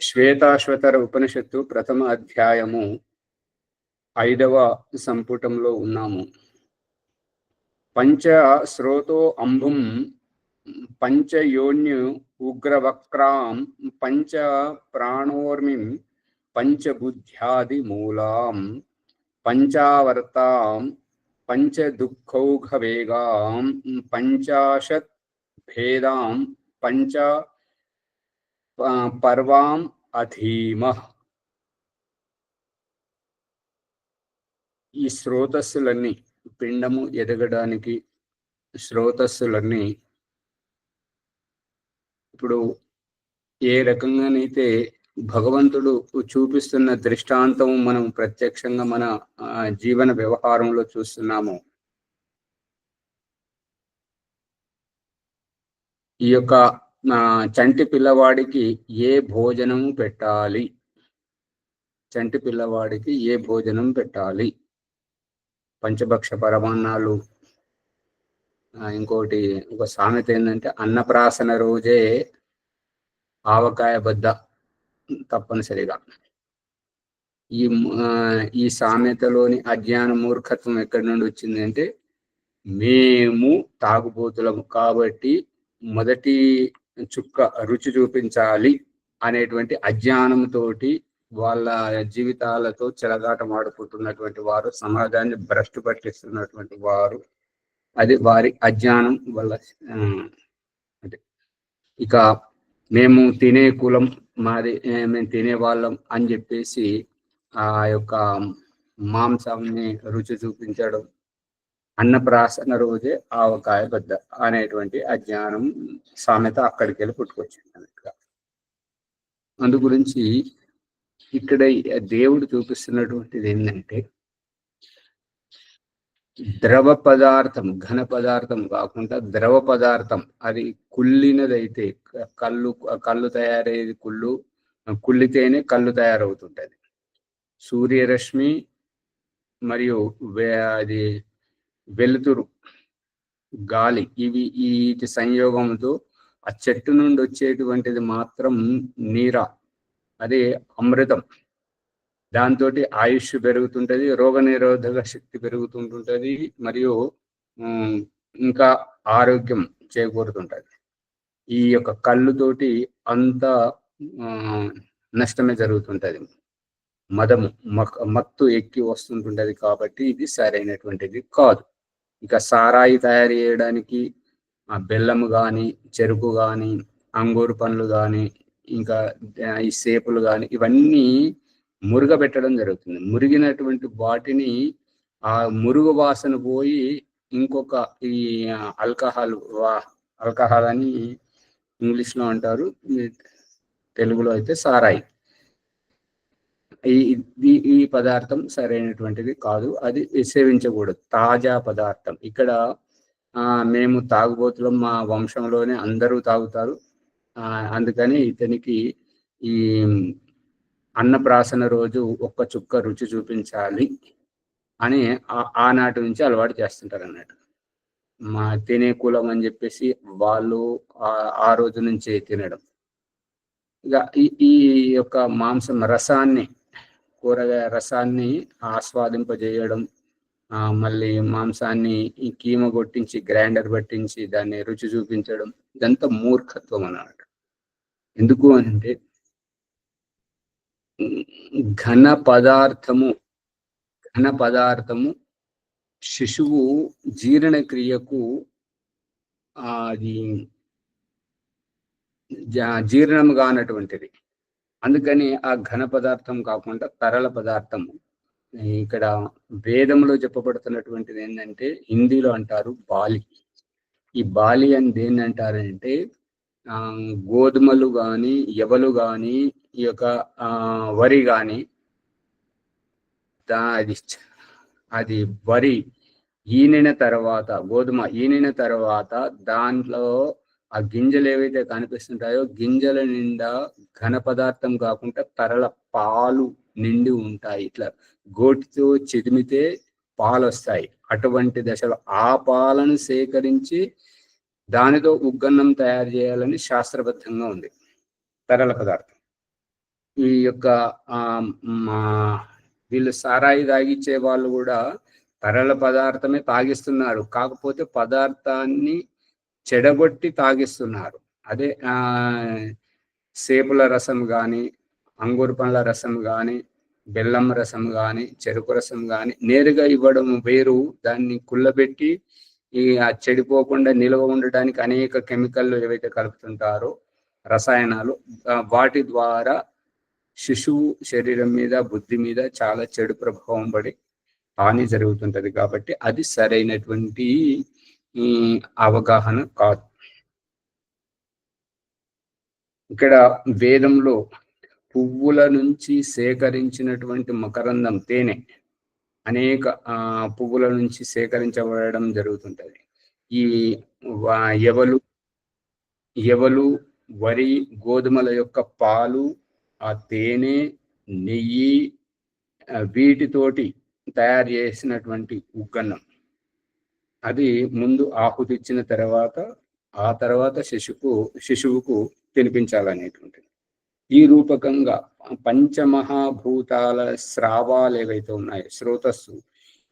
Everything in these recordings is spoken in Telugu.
శ్వేతాశ్వతర ఉపనిషత్తు ప్రథమ అధ్యాయము 5వ సంపుటంలో ఉన్నాము. పంచ శ్రోతో అంబుం పంచయోన్యు ఉగ్రవక్రాం పంచ ప్రాణోర్మిం పంచబుద్ధ్యాది మూలాం పంచావర్తాం పంచదుఃఖౌఘవేగాం పంచాశత్ భేదాం పంచ పర్వాం అధీమః. ఈ స్రోతస్సులన్నీ పిండము ఎదగడానికి స్రోతస్సులన్నీ ఇప్పుడు ఏ రకంగానైతే భగవంతుడు చూపిస్తున్న దృష్టాంతం మనం ప్రత్యక్షంగా మన జీవన వ్యవహారంలో చూస్తున్నాము. ఈ యొక్క చంటి పిల్లవాడికి ఏ భోజనం పెట్టాలి, చంటి పిల్లవాడికి ఏ భోజనం పెట్టాలి, పంచభక్ష పరమాన్నాలు. ఇంకోటి ఒక సామెత ఏంటంటే అన్నప్రాసన రోజే ఆవకాయ బద్ద తప్పనిసరిగా. ఈ సామెతలోని అజ్ఞాన మూర్ఖత్వం ఎక్కడి నుండి వచ్చింది అంటే, మేము తాగుబోతులము కాబట్టి మొదటి చుక్క రుచి చూపించాలి అనేటువంటి అజ్ఞానంతో వాళ్ళ జీవితాలతో చెలగాటం ఆడుకుంటున్నటువంటి వారు, సమాజాన్ని భ్రష్టు పట్టిస్తున్నటువంటి వారు, అది వారి అజ్ఞానం వల్ల. అంటే ఇక మేము తినే కులం మాది, మేము తినే వాళ్ళం అని చెప్పేసి ఆ యొక్క మాంసాన్ని రుచి చూపించడం, అన్నప్రాసన రోజే ఆవకాయ బద్ద అనేటువంటి అజ్ఞానం సామెత అక్కడికి వెళ్ళి పుట్టుకొచ్చింది అన్నట్టుగా. అందు గురించి ఇక్కడ దేవుడు చూపిస్తున్నటువంటిది ఏంటంటే, ద్రవ పదార్థం, ఘన పదార్థం కాకుండా ద్రవ పదార్థం, అది కుళ్ళినదైతే కళ్ళు తయారయ్యేది కుళ్ళితేనే కళ్ళు తయారవుతుంటది. సూర్యరశ్మి మరియు అది వెలుతురు, గాలి, వీటి సంయోగంతో ఆ చెట్టు నుండి వచ్చేటువంటిది మాత్రం నీర, అదే అమృతం. దాంతో ఆయుష్ పెరుగుతుంటది, రోగ నిరోధక శక్తి పెరుగుతుంటుంటది, మరియు ఇంకా ఆరోగ్యం చేకూరుతుంటది. ఈ యొక్క కళ్ళుతోటి అంత నష్టమే జరుగుతుంటది. మదము మత్తు ఎక్కి వస్తుంటుంటది. కాబట్టి ఇది సరైనటువంటిది కాదు. ఇక సారాయి తయారు చేయడానికి బెల్లము కానీ, చెరుకు కానీ, అంగూరు పండ్లు కానీ, ఇంకా ఈ సేపులు కానీ, ఇవన్నీ మురుగబెట్టడం జరుగుతుంది. మురిగినటువంటి వాటిని ఆ మురుగు వాసన పోయి ఇంకొక ఈ ఆల్కహాల్ అని ఇంగ్లీష్లో అంటారు, తెలుగులో అయితే సారాయి. ఈ పదార్థం సరైనటువంటిది కాదు, అది సేవించకూడదు. తాజా పదార్థం. ఇక్కడ మేము తాగుబోతులం, మా వంశంలోనే అందరూ తాగుతారు, అందుకని ఇతనికి ఈ అన్నప్రాసన రోజు ఒక్క చుక్క రుచి చూపించాలి అని ఆనాటి నుంచి అలవాటు చేస్తుంటారు అన్నట్టు. మా తినే కులం అని చెప్పేసి వాళ్ళు ఆ రోజు నుంచే తినడం. ఇక ఈ యొక్క మాంసం రసాన్ని, కూరగాయ రసాన్ని ఆస్వాదింపజేయడం, మళ్ళీ మాంసాన్ని ఈ కీమ కొట్టించి గ్రైండర్ పట్టించి దాన్ని రుచి చూపించడం, ఇదంతా మూర్ఖత్వం అన్నమాట. ఎందుకు అంటే ఘన పదార్థము శిశువు జీర్ణక్రియకు అది జీర్ణం కానటువంటిది. అందుకని ఆ ఘన పదార్థం కాకుండా తరల పదార్థము. ఇక్కడ వేదంలో చెప్పబడుతున్నటువంటిది ఏంటంటే, హిందీలో అంటారు బాలి. ఈ బాలి అని దేన్ని అంటారంటే, గోధుమలు కానీ, ఎవలు కానీ, ఈ యొక్క వరి కానీ, అది వరి ఈనిన తర్వాత, గోధుమ ఈనిన తర్వాత దాంట్లో ఆ గింజలు ఏవైతే కనిపిస్తుంటాయో గింజల నిండా ఘన పదార్థం కాకుండా తరల పాలు నిండి ఉంటాయి. ఇట్లా గోటితో చిదిమితే పాలు వస్తాయి. అటువంటి దశలో ఆ పాలను సేకరించి దానితో ఉగ్గన్నం తయారు చేయాలని శాస్త్రబద్ధంగా ఉంది తరల పదార్థం. ఈ యొక్క వీళ్ళు సారాయి తాగిచ్చే వాళ్ళు కూడా తరల పదార్థమే తాగిస్తున్నారు, కాకపోతే పదార్థాన్ని చెడగొట్టి తాగిస్తున్నారు. అదే సేపుల రసం కానీ, అంగూరు పండ్ల రసం కానీ, బెల్లం రసం కానీ, చెరుకు రసం కానీ నేరుగా ఇవ్వడం వేరు. దాన్ని కుళ్ళబెట్టి చెడిపోకుండా నిల్వ ఉండడానికి అనేక కెమికల్లు ఏవైతే కలుపుతుంటారో, రసాయనాలు, వాటి ద్వారా శిశువు శరీరం మీద, బుద్ధి మీద చాలా చెడు ప్రభావం పడి హాని జరుగుతుంటది. కాబట్టి అది సరైనటువంటి అవగాహన కాదు. ఇక్కడ వేదంలో పువ్వుల నుంచి సేకరించినటువంటి మకరందం, తేనె అనేక పువ్వుల నుంచి సేకరించబడడం జరుగుతుంటది. ఈ ఎవలు, వరి, గోధుమల యొక్క పాలు, ఆ తేనె, నెయ్యి, వీటితోటి తయారు చేసినటువంటి ఉగ్గన్నం అది ముందు ఆహుతి ఇచ్చిన తర్వాత, ఆ తర్వాత శిశువుకు తినిపించాలనేటువంటిది. ఈ రూపకంగా పంచమహాభూతాల స్రావాలు ఏవైతే ఉన్నాయో, స్రోతస్సు,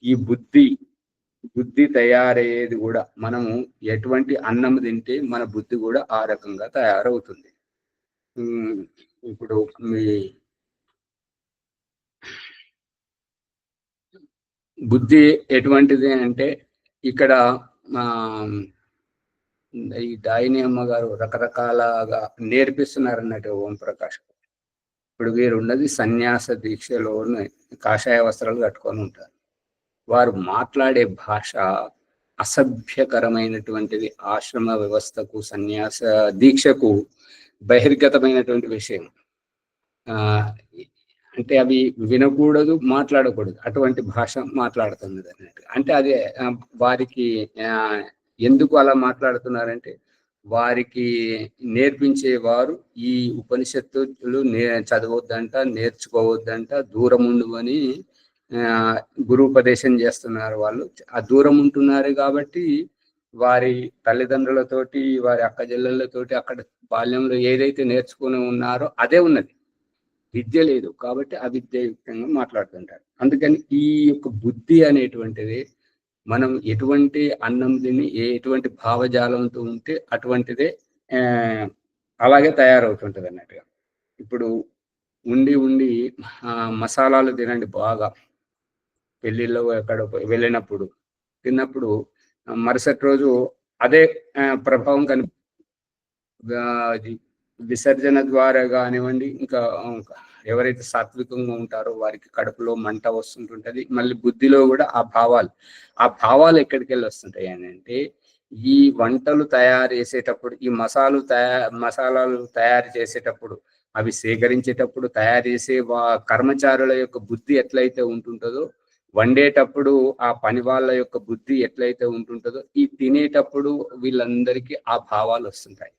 ఈ బుద్ధి తయారయ్యేది కూడా మనము ఎటువంటి అన్నం తింటే మన బుద్ధి కూడా ఆ రకంగా తయారవుతుంది. ఇప్పుడు మీ బుద్ధి ఎటువంటిది అంటే, ఇక్కడ ఈ దాయిని అమ్మగారు రకరకాలగా నేర్పిస్తున్నారు అన్నట్టు ఓం ప్రకాష్. ఇప్పుడు వీరు ఉన్నది సన్యాస దీక్షలో కాషాయ వస్త్రాలు కట్టుకొని ఉంటారు. వారు మాట్లాడే భాష అసభ్యకరమైనటువంటిది, ఆశ్రమ వ్యవస్థకు, సన్యాస దీక్షకు బహిర్గతమైనటువంటి విషయం. అంటే అవి వినకూడదు, మాట్లాడకూడదు, అటువంటి భాష మాట్లాడుతున్నది అన్నట్టు. అంటే అదే వారికి ఎందుకు అలా మాట్లాడుతున్నారంటే, వారికి నేర్పించేవారు ఈ ఉపనిషత్తులు చదవద్దంట, నేర్చుకోవద్దంట, దూరం ఉండమని గురుపదేశం చేస్తున్నారు. వాళ్ళు ఆ దూరం ఉంటున్నారు కాబట్టి వారి తల్లిదండ్రులతోటి, వారి అక్కజెల్లెళ్ళతోటి అక్కడ బాల్యంలో ఏదైతే నేర్చుకుని ఉన్నారో అదే ఉన్నది, విద్య లేదు. కాబట్టి అవిద్యాయుక్తంగా మాట్లాడుతుంటారు. అందుకని ఈ యొక్క బుద్ధి అనేటువంటిది మనం ఎటువంటి అన్నం తిని ఎటువంటి భావజాలంతో ఉంటే అటువంటిదే అలాగే తయారవుతుంటది అన్నట్టుగా. ఇప్పుడు ఉండి మసాలాలు తినండి బాగా, పెళ్ళిళ్ళలో ఎక్కడ వెళ్ళినప్పుడు తిన్నప్పుడు మరుసటి రోజు అదే ప్రభావం విసర్జన ద్వారా కానివ్వండి, ఇంకా ఎవరైతే సాత్వికంగా ఉంటారో వారికి కడుపులో మంట వస్తుంటుంటది. మళ్ళీ బుద్ధిలో కూడా ఆ భావాలు ఎక్కడికి వెళ్ళి వస్తుంటాయి అని అంటే, ఈ వంటలు తయారు చేసేటప్పుడు, ఈ మసాలాలు తయారు చేసేటప్పుడు, అవి సేకరించేటప్పుడు, తయారు చేసే కర్మచారుల యొక్క బుద్ధి ఎట్లయితే ఉంటుంటుందో, వండేటప్పుడు ఆ పని వాళ్ళ యొక్క బుద్ధి ఎట్లయితే ఉంటుంటుందో, ఈ తినేటప్పుడు వీళ్ళందరికీ ఆ భావాలు వస్తుంటాయి.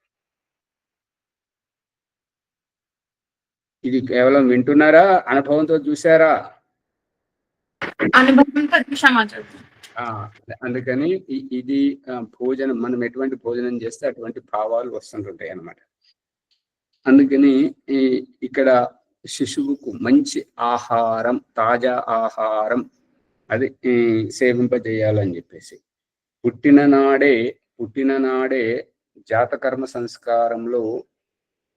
ఇది కేవలం వింటున్నారా, అనుభవంతో చూసారా? అనుభవంతో చూసామా. అందుకని ఇది భోజనం, మనం ఎటువంటి భోజనం చేస్తే అటువంటి భావాలు వస్తుంటుంటాయి అన్నమాట. అందుకని ఇక్కడ శిశువుకు మంచి ఆహారం, తాజా ఆహారం అది సేవింపజేయాలని చెప్పేసి పుట్టిన నాడే జాతకర్మ సంస్కారంలో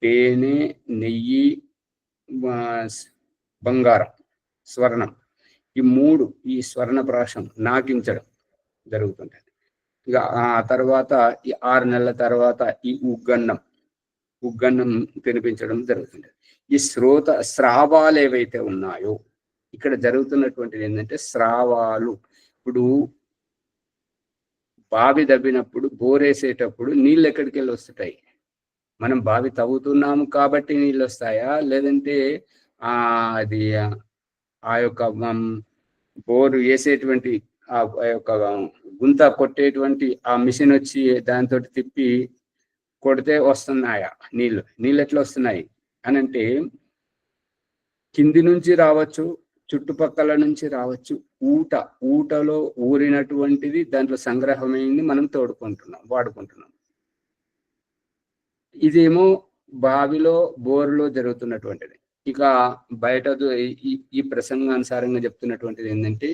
తేనె, నెయ్యి, బంగారం, స్వర్ణం, ఈ మూడు, ఈ స్వర్ణప్రాశం నాకించడం జరుగుతుంటది. ఇక ఆ తర్వాత ఈ 6 నెలల తర్వాత ఈ ఉగ్గన్నం తినిపించడం జరుగుతుంటది. ఈ స్రావాలు ఏవైతే ఉన్నాయో, ఇక్కడ జరుగుతున్నటువంటిది ఏంటంటే స్రావాలు. ఇప్పుడు బావి దవ్వినప్పుడు, బోరేసేటప్పుడు నీళ్ళు ఎక్కడికి వెళ్ళి వస్తుంటాయి? మనం బావి తవ్వుతున్నాము కాబట్టి నీళ్ళు వస్తాయా, లేదంటే అది ఆ యొక్క బోరు వేసేటువంటి ఆ యొక్క గుంత కొట్టేటువంటి ఆ మిషన్ వచ్చి దాంతో తిప్పి కొడితే వస్తున్నాయా నీళ్ళు ఎట్లా వస్తున్నాయి అని అంటే, కింది నుంచి రావచ్చు, చుట్టుపక్కల నుంచి రావచ్చు. ఊటలో ఊరినటువంటిది దాంట్లో సంగ్రహమైంది మనం వాడుకుంటున్నాం. ఇదేమో బావిలో, బోరులో జరుగుతున్నటువంటిది. ఇక బయట ఈ ప్రసంగానుసారంగా చెప్తున్నటువంటిది ఏంటంటే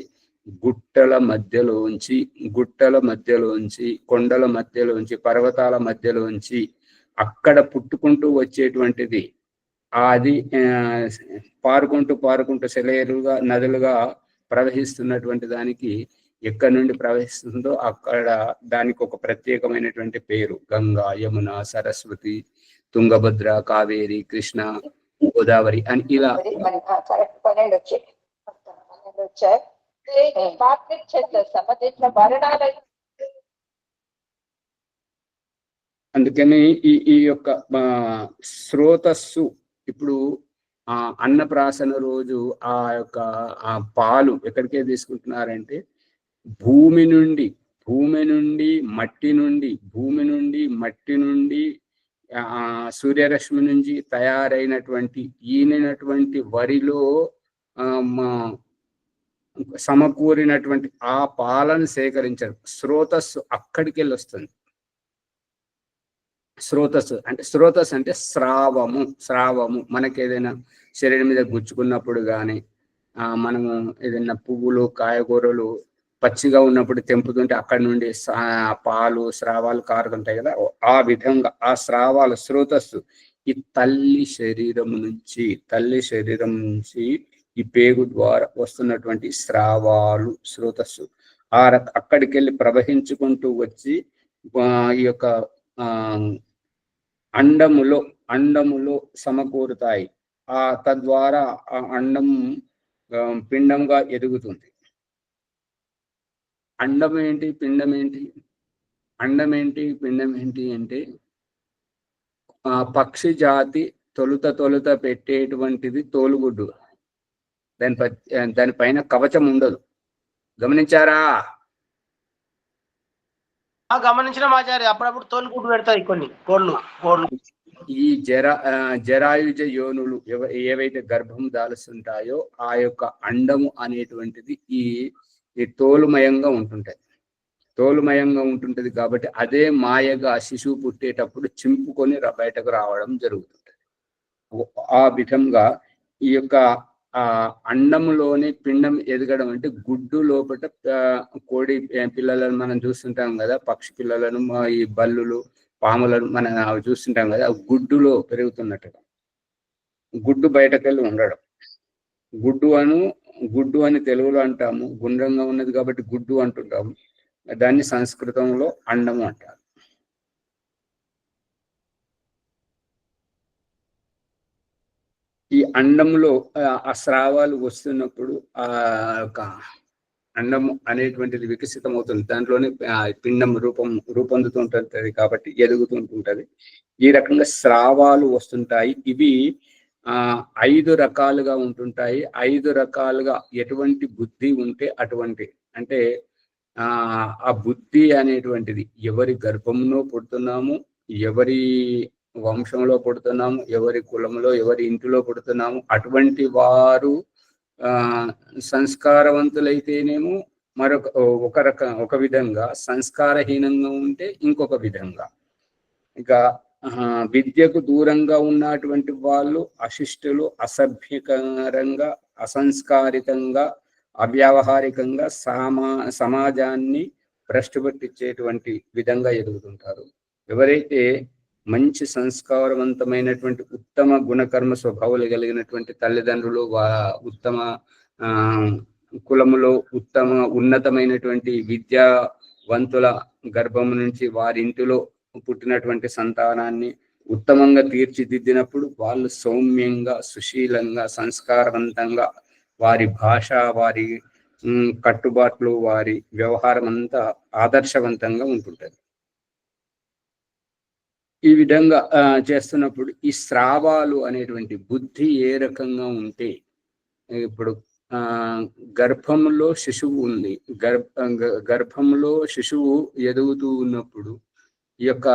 గుట్టల మధ్యలోంచి కొండల మధ్యలోంచి పర్వతాల మధ్యలోంచి అక్కడ పుట్టుకుంటూ వచ్చేటువంటిది అది పారుకుంటూ సెలయేరుగా నదులుగా ప్రవహిస్తున్నటువంటి దానికి ఎక్కడి నుండి ప్రవహిస్తుందో అక్కడ దానికి ఒక ప్రత్యేకమైనటువంటి పేరు గంగా, యమున, సరస్వతి, తుంగభద్ర, కావేరి, కృష్ణ, గోదావరి అని ఇలా. అందుకని ఈ యొక్క స్రోతస్సు ఇప్పుడు అన్నప్రాసన రోజు ఆ యొక్క ఆ పాలు ఎక్కడికే తీసుకుంటున్నారంటే భూమి నుండి మట్టి నుండి సూర్యరశ్మి నుంచి తయారైనటువంటి ఈనినటువంటి వరిలో సమకూరినటువంటి ఆ పాలను సేకరించారు. స్రోతస్సు అక్కడికి వెళ్ళి వస్తుంది. స్రోతస్సు అంటే స్రావము మనకి ఏదైనా శరీరం మీద గుచ్చుకున్నప్పుడు కానీ మనము ఏదైనా పువ్వులు, కాయగూరలు పచ్చిగా ఉన్నప్పుడు తెంపుతుంటే అక్కడి నుండి పాలు, స్రావాలు కారుతుంటాయి కదా, ఆ విధంగా ఆ స్రావాలు స్రోతస్సు ఈ తల్లి శరీరం నుంచి ఈ పేగు ద్వారా వస్తున్నటువంటి స్రావాలు స్రోతస్సు అక్కడికి వెళ్ళి ప్రవహించుకుంటూ వచ్చి ఈ యొక్క అండములో సమకూరుతాయి. తద్వారా ఆ అండం పిండంగా ఎదుగుతుంది. అండం ఏంటి, పిండం ఏంటి? అండం ఏంటి, పిండం ఏంటి అంటే పక్షి జాతి తొలుత పెట్టేటువంటిది తోలుగుడ్డు. దానిపైన కవచం ఉండదు. గమనించారా? గమనించిన ఆచార్య అప్పుడప్పుడు తోలుగుడ్డు పెడతాయి కొన్ని కోళ్ళు. ఈ జరాయుజ యోనులు ఏవైతే గర్భం దాలుస్తుంటాయో ఆ యొక్క అండము అనేటువంటిది ఈ తోలుమయంగా ఉంటుంటది కాబట్టి అదే మాయగా శిశువు పుట్టేటప్పుడు చింపుకొని బయటకు రావడం జరుగుతుంటది. ఆ విధంగా ఈ యొక్క అండములోనే పిండం ఎదగడం అంటే గుడ్డు లోపల కోడి పిల్లలను మనం చూస్తుంటాం కదా, పక్షి పిల్లలను, ఈ బల్లులు, పాములను మనం చూస్తుంటాం కదా, గుడ్డులో పెరుగుతున్నట్టుగా గుడ్డు బయటకెళ్ళి ఉండడం. గుడ్డు అని తెలుగులో అంటాము, గుండ్రంగా ఉన్నది కాబట్టి గుడ్డు అంటుంటాము. దాన్ని సంస్కృతంలో అండము అంటారు. ఈ అండంలో ఆ స్రావాలు వస్తున్నప్పుడు ఆ యొక్క అండము అనేటువంటిది వికసితమవుతుంది. దాంట్లోనే పిండం రూపొందుతుంటుంది కాబట్టి ఎదుగుతుంటుంది. ఈ రకంగా స్రావాలు వస్తుంటాయి. ఇవి 5 రకాలుగా ఉంటుంటాయి. 5 రకాలుగా ఎటువంటి బుద్ధి ఉంటే అటువంటి, అంటే ఆ బుద్ధి అనేటువంటిది ఎవరి గర్భంలో పుడుతున్నాము, ఎవరి వంశంలో పుడుతున్నాము, ఎవరి కులంలో, ఎవరి ఇంటిలో పుడుతున్నాము, అటువంటి వారు సంస్కారవంతులైతేనేమో ఒక విధంగా, సంస్కారహీనంగా ఉంటే ఇంకొక విధంగా. ఇక విద్యకు దూరంగా ఉన్నటువంటి వాళ్ళు అశిష్టులు, అసభ్యకరంగా, అసంస్కారితంగా, అవ్యావహారికంగా సమాజాన్ని భ్రష్టుపట్టించేటువంటి విధంగా ఎదుగుతుంటారు. ఎవరైతే మంచి సంస్కారవంతమైనటువంటి ఉత్తమ గుణకర్మ స్వభావాలు కలిగినటువంటి తల్లిదండ్రులు, ఉత్తమ కులములో ఉన్నతమైనటువంటి విద్యావంతుల గర్భం నుంచి వారింటిలో పుట్టినటువంటి సంతానాన్ని ఉత్తమంగా తీర్చిదిద్దినప్పుడు వాళ్ళు సౌమ్యంగా, సుశీలంగా, సంస్కారవంతంగా, వారి భాష, వారి కట్టుబాట్లు, వారి వ్యవహారం అంతా ఆదర్శవంతంగా ఉంటుంటది. ఈ విధంగా చేస్తున్నప్పుడు ఈ స్రావాలు అనేటువంటి బుద్ధి ఏ రకంగా ఉంటే, ఇప్పుడు గర్భంలో శిశువు ఉంది, గర్భంలో శిశువు ఎదుగుతూ ఉన్నప్పుడు ఈ యొక్క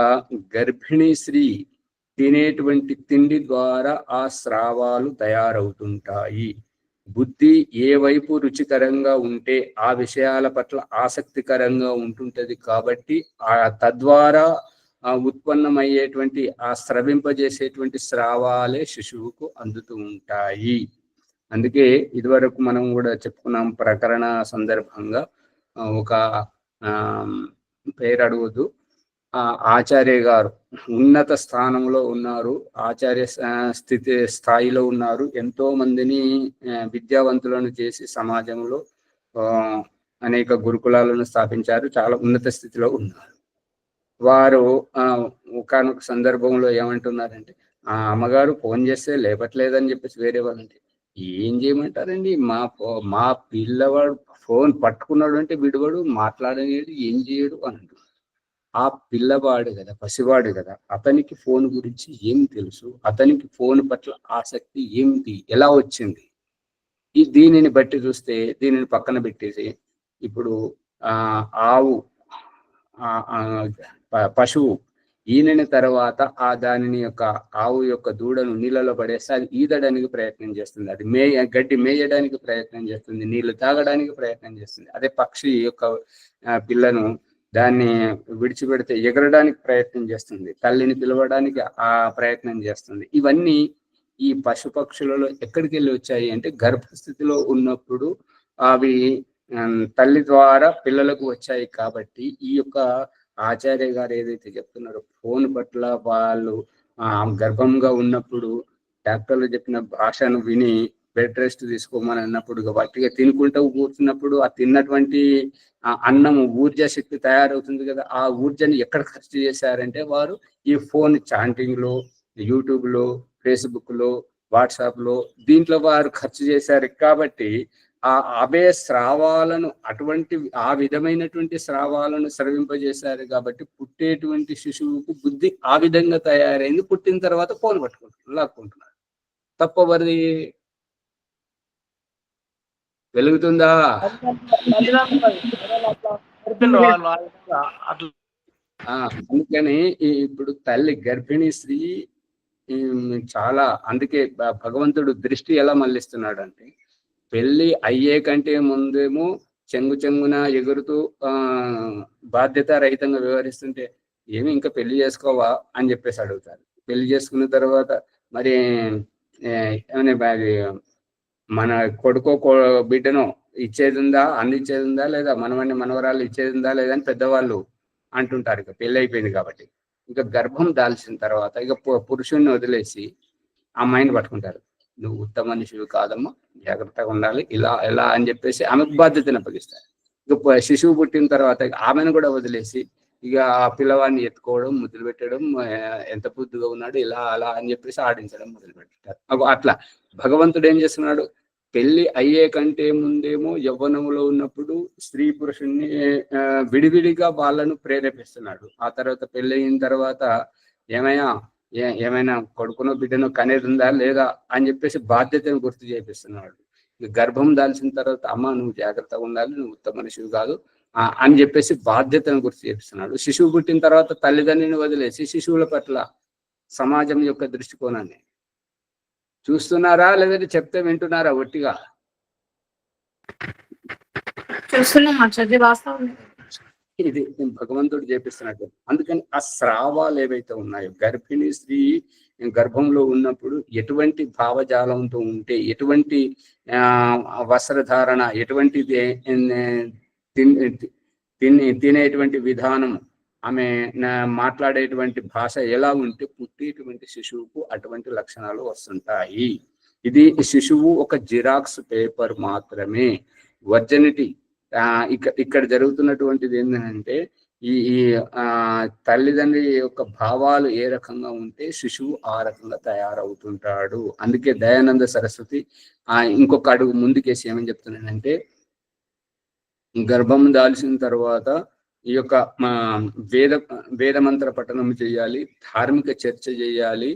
గర్భిణీ స్త్రీ తినేటువంటి తిండి ద్వారా ఆ స్రావాలు తయారవుతుంటాయి. బుద్ధి ఏ వైపు రుచికరంగా ఉంటే ఆ విషయాల పట్ల ఆసక్తికరంగా ఉంటుంటది కాబట్టి తద్వారా ఉత్పన్నమయ్యేటువంటి ఆ స్రవింపజేసేటువంటి స్రావాలే శిశువుకు అందుతూ ఉంటాయి. అందుకే ఇదివరకు మనం కూడా చెప్పుకున్నాం ప్రకరణ సందర్భంగా ఒక పేరు అడుగుదు ఆచార్య గారు ఉన్నత స్థానంలో ఉన్నారు, ఆచార్య స్థాయిలో ఉన్నారు, ఎంతో మందిని విద్యావంతులను చేసి సమాజంలో అనేక గురుకులాలను స్థాపించారు, చాలా ఉన్నత స్థితిలో ఉన్నారు. వారు ఒకనొక సందర్భంలో ఏమంటున్నారంటే, ఆ అమ్మగారు ఫోన్ చేస్తే లేపట్లేదని చెప్పేసి వేరే వాళ్ళంటే, ఏం చేయమంటారండి, మా పిల్లవాడు ఫోన్ పట్టుకున్నాడు అంటే విడివాడు మాట్లాడలేడు, ఏం చేయడు అని అంటున్నారు. ఆ పిల్లవాడు కదా, పసివాడు కదా, అతనికి ఫోన్ గురించి ఏం తెలుసు, అతనికి ఫోన్ పట్ల ఆసక్తి ఏమిటి, ఎలా వచ్చింది? దీనిని బట్టి చూస్తే దీనిని పక్కన పెట్టేసి ఇప్పుడు ఆవు పశువు ఈనిన తర్వాత దానిని యొక్క ఆవు యొక్క దూడను నీళ్ళలో పడేస్తే అది ఈదడానికి ప్రయత్నం చేస్తుంది, అది గడ్డి మేయడానికి ప్రయత్నం చేస్తుంది, నీళ్లు తాగడానికి ప్రయత్నం చేస్తుంది. అదే పక్షి యొక్క పిల్లను దాన్ని విడిచిపెడితే ఎగరడానికి ప్రయత్నం చేస్తుంది, తల్లిని పిలవడానికి ప్రయత్నం చేస్తుంది. ఇవన్నీ ఈ పశుపక్షులలో ఎక్కడికి వెళ్ళి వచ్చాయి అంటే గర్భస్థితిలో ఉన్నప్పుడు అవి తల్లి ద్వారా పిల్లలకు వచ్చాయి. కాబట్టి ఈ యొక్క ఆచార్య గారు ఏదైతే చెప్తున్నారో ఫోన్ పట్ల వాళ్ళు గర్భంగా ఉన్నప్పుడు డాక్టర్లు చెప్పిన భాషను విని బెడ్ రెస్ట్ తీసుకోమని అన్నప్పుడు గట్టిగా తినుకుంటూ కూర్చున్నప్పుడు ఆ తిన్నటువంటి అన్నము ఊర్జ శక్తి తయారవుతుంది కదా, ఆ ఊర్జని ఎక్కడ ఖర్చు చేశారంటే వారు ఈ ఫోన్ చాంటింగ్ లో, యూట్యూబ్ లో, ఫేస్బుక్ లో, వాట్సాప్ లో దీంట్లో వారు ఖర్చు చేశారు. కాబట్టి అవే స్రావాలను ఆ విధమైనటువంటి స్రావాలను స్రవింపజేశారు. కాబట్టి పుట్టేటువంటి శిశువుకు బుద్ధి ఆ విధంగా తయారైంది. పుట్టిన తర్వాత ఫోన్ పట్టుకుంటున్నారు, లాక్కుంటున్నారు. తప్పవరిది? వెలుగుతుందా? అందుకని ఇప్పుడు తల్లి గర్భిణీ స్త్రీ చాలా, అందుకే భగవంతుడు దృష్టి ఎలా మళ్ళిస్తున్నాడు అంటే, పెళ్లి అయ్యే కంటే ముందేమో చెంగున ఎగురుతూ బాధ్యత రహితంగా వ్యవహరిస్తుంటే ఏమి ఇంకా పెళ్లి చేసుకోవా అని చెప్పేసి అడుగుతారు. పెళ్లి చేసుకున్న తర్వాత మరి మన కొడుకో బిడ్డనో ఇచ్చేది ఉందా, అందించేది ఉందా లేదా, మనవరాలు ఇచ్చేది ఉందా లేదా అని పెద్దవాళ్ళు అంటుంటారు. ఇక పెళ్లి అయిపోయింది కాబట్టి ఇక గర్భం దాల్చిన తర్వాత ఇక పురుషుణ్ణి వదిలేసి అమ్మాయిని పట్టుకుంటారు. నువ్వు ఉత్తమ మనిషివి కాదమ్మా, జాగ్రత్తగా ఉండాలి, ఇలా ఎలా అని చెప్పేసి ఆమెకు బాధ్యతను అప్పగిస్తారు. ఇక శిశువు పుట్టిన తర్వాత ఆమెను కూడా వదిలేసి ఇక ఆ పిల్లవాడిని ఎత్తుకోవడం, ముద్దులు పెట్టడం, ఎంత బుద్ధిగా ఉన్నాడు, ఇలా అలా అని చెప్పేసి ఆడించడం మొదలు పెట్టారు. అట్లా భగవంతుడు ఏం చేస్తున్నాడు, పెళ్లి అయ్యే కంటే ముందేమో యవ్వనంలో ఉన్నప్పుడు స్త్రీ పురుషుణ్ణి విడివిడిగా వాళ్ళను ప్రేరేపిస్తున్నాడు. ఆ తర్వాత పెళ్లి అయిన తర్వాత ఏమైనా కొడుకునో బిడ్డనో కనేది ఉందా లేదా అని చెప్పేసి బాధ్యతను గుర్తు చేపిస్తున్నాడు. గర్భం దాల్చిన తర్వాత అమ్మ నువ్వు జాగ్రత్తగా ఉండాలి, నువ్వు ఉత్తమ మనిషివి కాదు అని చెప్పేసి బాధ్యతను గుర్తు చేపిస్తున్నాడు. శిశువు పుట్టిన తర్వాత తల్లిదండ్రిని వదిలేసి శిశువుల పట్ల సమాజం యొక్క దృష్టికోణాన్ని చూస్తున్నారా లేదంటే చెప్తే వింటున్నారా? ఒట్టిగా ఇది భగవంతుడు చేపిస్తున్నట్టు. అందుకని ఆ స్రావాలు ఏవైతే ఉన్నాయో గర్భిణీ స్త్రీ గర్భంలో ఉన్నప్పుడు ఎటువంటి భావజాలంతో ఉంటే, ఎటువంటి వస్త్రధారణ, ఎటువంటి తినేటువంటి విధానం, ఆమె మాట్లాడేటువంటి భాష ఎలా ఉంటే పుట్టేటువంటి శిశువుకు అటువంటి లక్షణాలు వస్తుంటాయి. ఇది శిశువు ఒక జిరాక్స్ పేపర్ మాత్రమే. వర్జినిటీ ఇక్కడ జరుగుతున్నటువంటిది ఏంటంటే ఈ తల్లిదండ్రి యొక్క భావాలు ఏ రకంగా ఉంటే శిశువు ఆ రకంగా తయారవుతుంటాడు. అందుకే దయానంద సరస్వతి ఇంకొక అడుగు ముందుకేసి ఏమని చెప్తున్నానంటే, గర్భం దాల్చిన తర్వాత ఈ యొక్క వేదమంత్ర పఠనం చేయాలి, ధార్మిక చర్చ చేయాలి,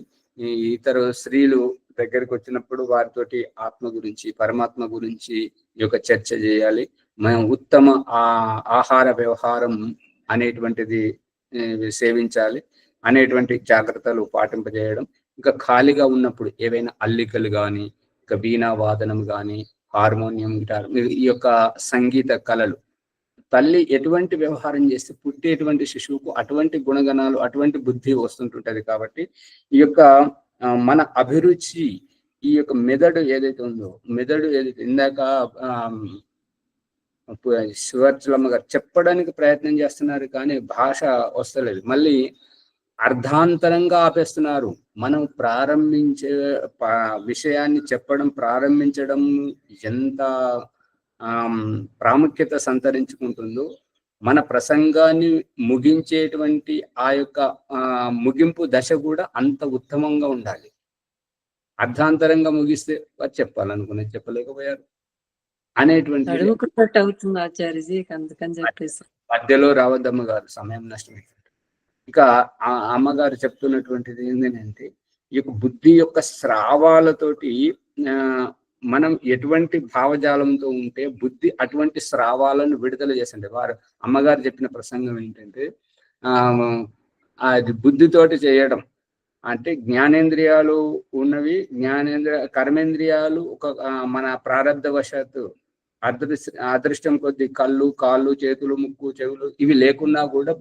ఇతర స్త్రీలు దగ్గరికి వచ్చినప్పుడు వారితోటి ఆత్మ గురించి, పరమాత్మ గురించి ఈ యొక్క చర్చ చేయాలి. మనం ఉత్తమ ఆహార వ్యవహారం అనేటువంటిది సేవించాలి అనేటువంటి జాగ్రత్తలు పాటింపజేయడం. ఇంకా ఖాళీగా ఉన్నప్పుడు ఏవైనా అల్లికలు కానీ, ఇంకా వీణా వాదనం కానీ, హార్మోనియం, గిటార్, ఈ యొక్క సంగీత కళలు తల్లి ఎటువంటి వ్యవహారం చేస్తే పుట్టేటువంటి శిశువుకు అటువంటి గుణగణాలు, అటువంటి బుద్ధి వస్తుంటుంటది. కాబట్టి ఈ యొక్క మన అభిరుచి, ఈ యొక్క మెదడు ఏదైతే ఉందో, మెదడు ఏదైతే ఇందాక శివార్జులమ్మ గారు చెప్పడానికి ప్రయత్నం చేస్తున్నారు, కానీ భాష వస్తలేదు. మళ్ళీ అర్ధాంతరంగా ఆపేస్తున్నారు. మనం ప్రారంభించే విషయాన్ని చెప్పడం ప్రారంభించడం ఎంత ప్రాముఖ్యత సంతరించుకుంటుందో, మన ప్రసంగాన్ని ముగించేటువంటి ఆ యొక్క ముగింపు దశ కూడా అంత ఉత్తమంగా ఉండాలి. అర్ధాంతరంగా ముగిస్తే వారు చెప్పాలనుకునేది చెప్పలేకపోయారు అనేటువంటి అవుతుంది ఆచార్యజీ, అందుకని చెప్పేసి మధ్యలో రావద్దమ్మ గారు, సమయం నష్టమైంది. ఇక ఆ అమ్మగారు చెప్తున్నటువంటిది ఏంటంటే, ఈ యొక్క బుద్ధి యొక్క స్రావాలతోటి మనం ఎటువంటి భావజాలంతో ఉంటే బుద్ధి అటువంటి స్రావాలను విడుదల చేసండి. వారు అమ్మగారు చెప్పిన ప్రసంగం ఏంటంటే, అది బుద్ధితోటి చేయడం అంటే జ్ఞానేంద్రియాలు ఉన్నవి, కర్మేంద్రియాలు ఒక మన ప్రారంధవశాత్తు అదృష్టం కొద్ది కళ్ళు, కాళ్ళు, చేతులు, ముక్కు, చెవులు ఇవి లేకున్నా కూడా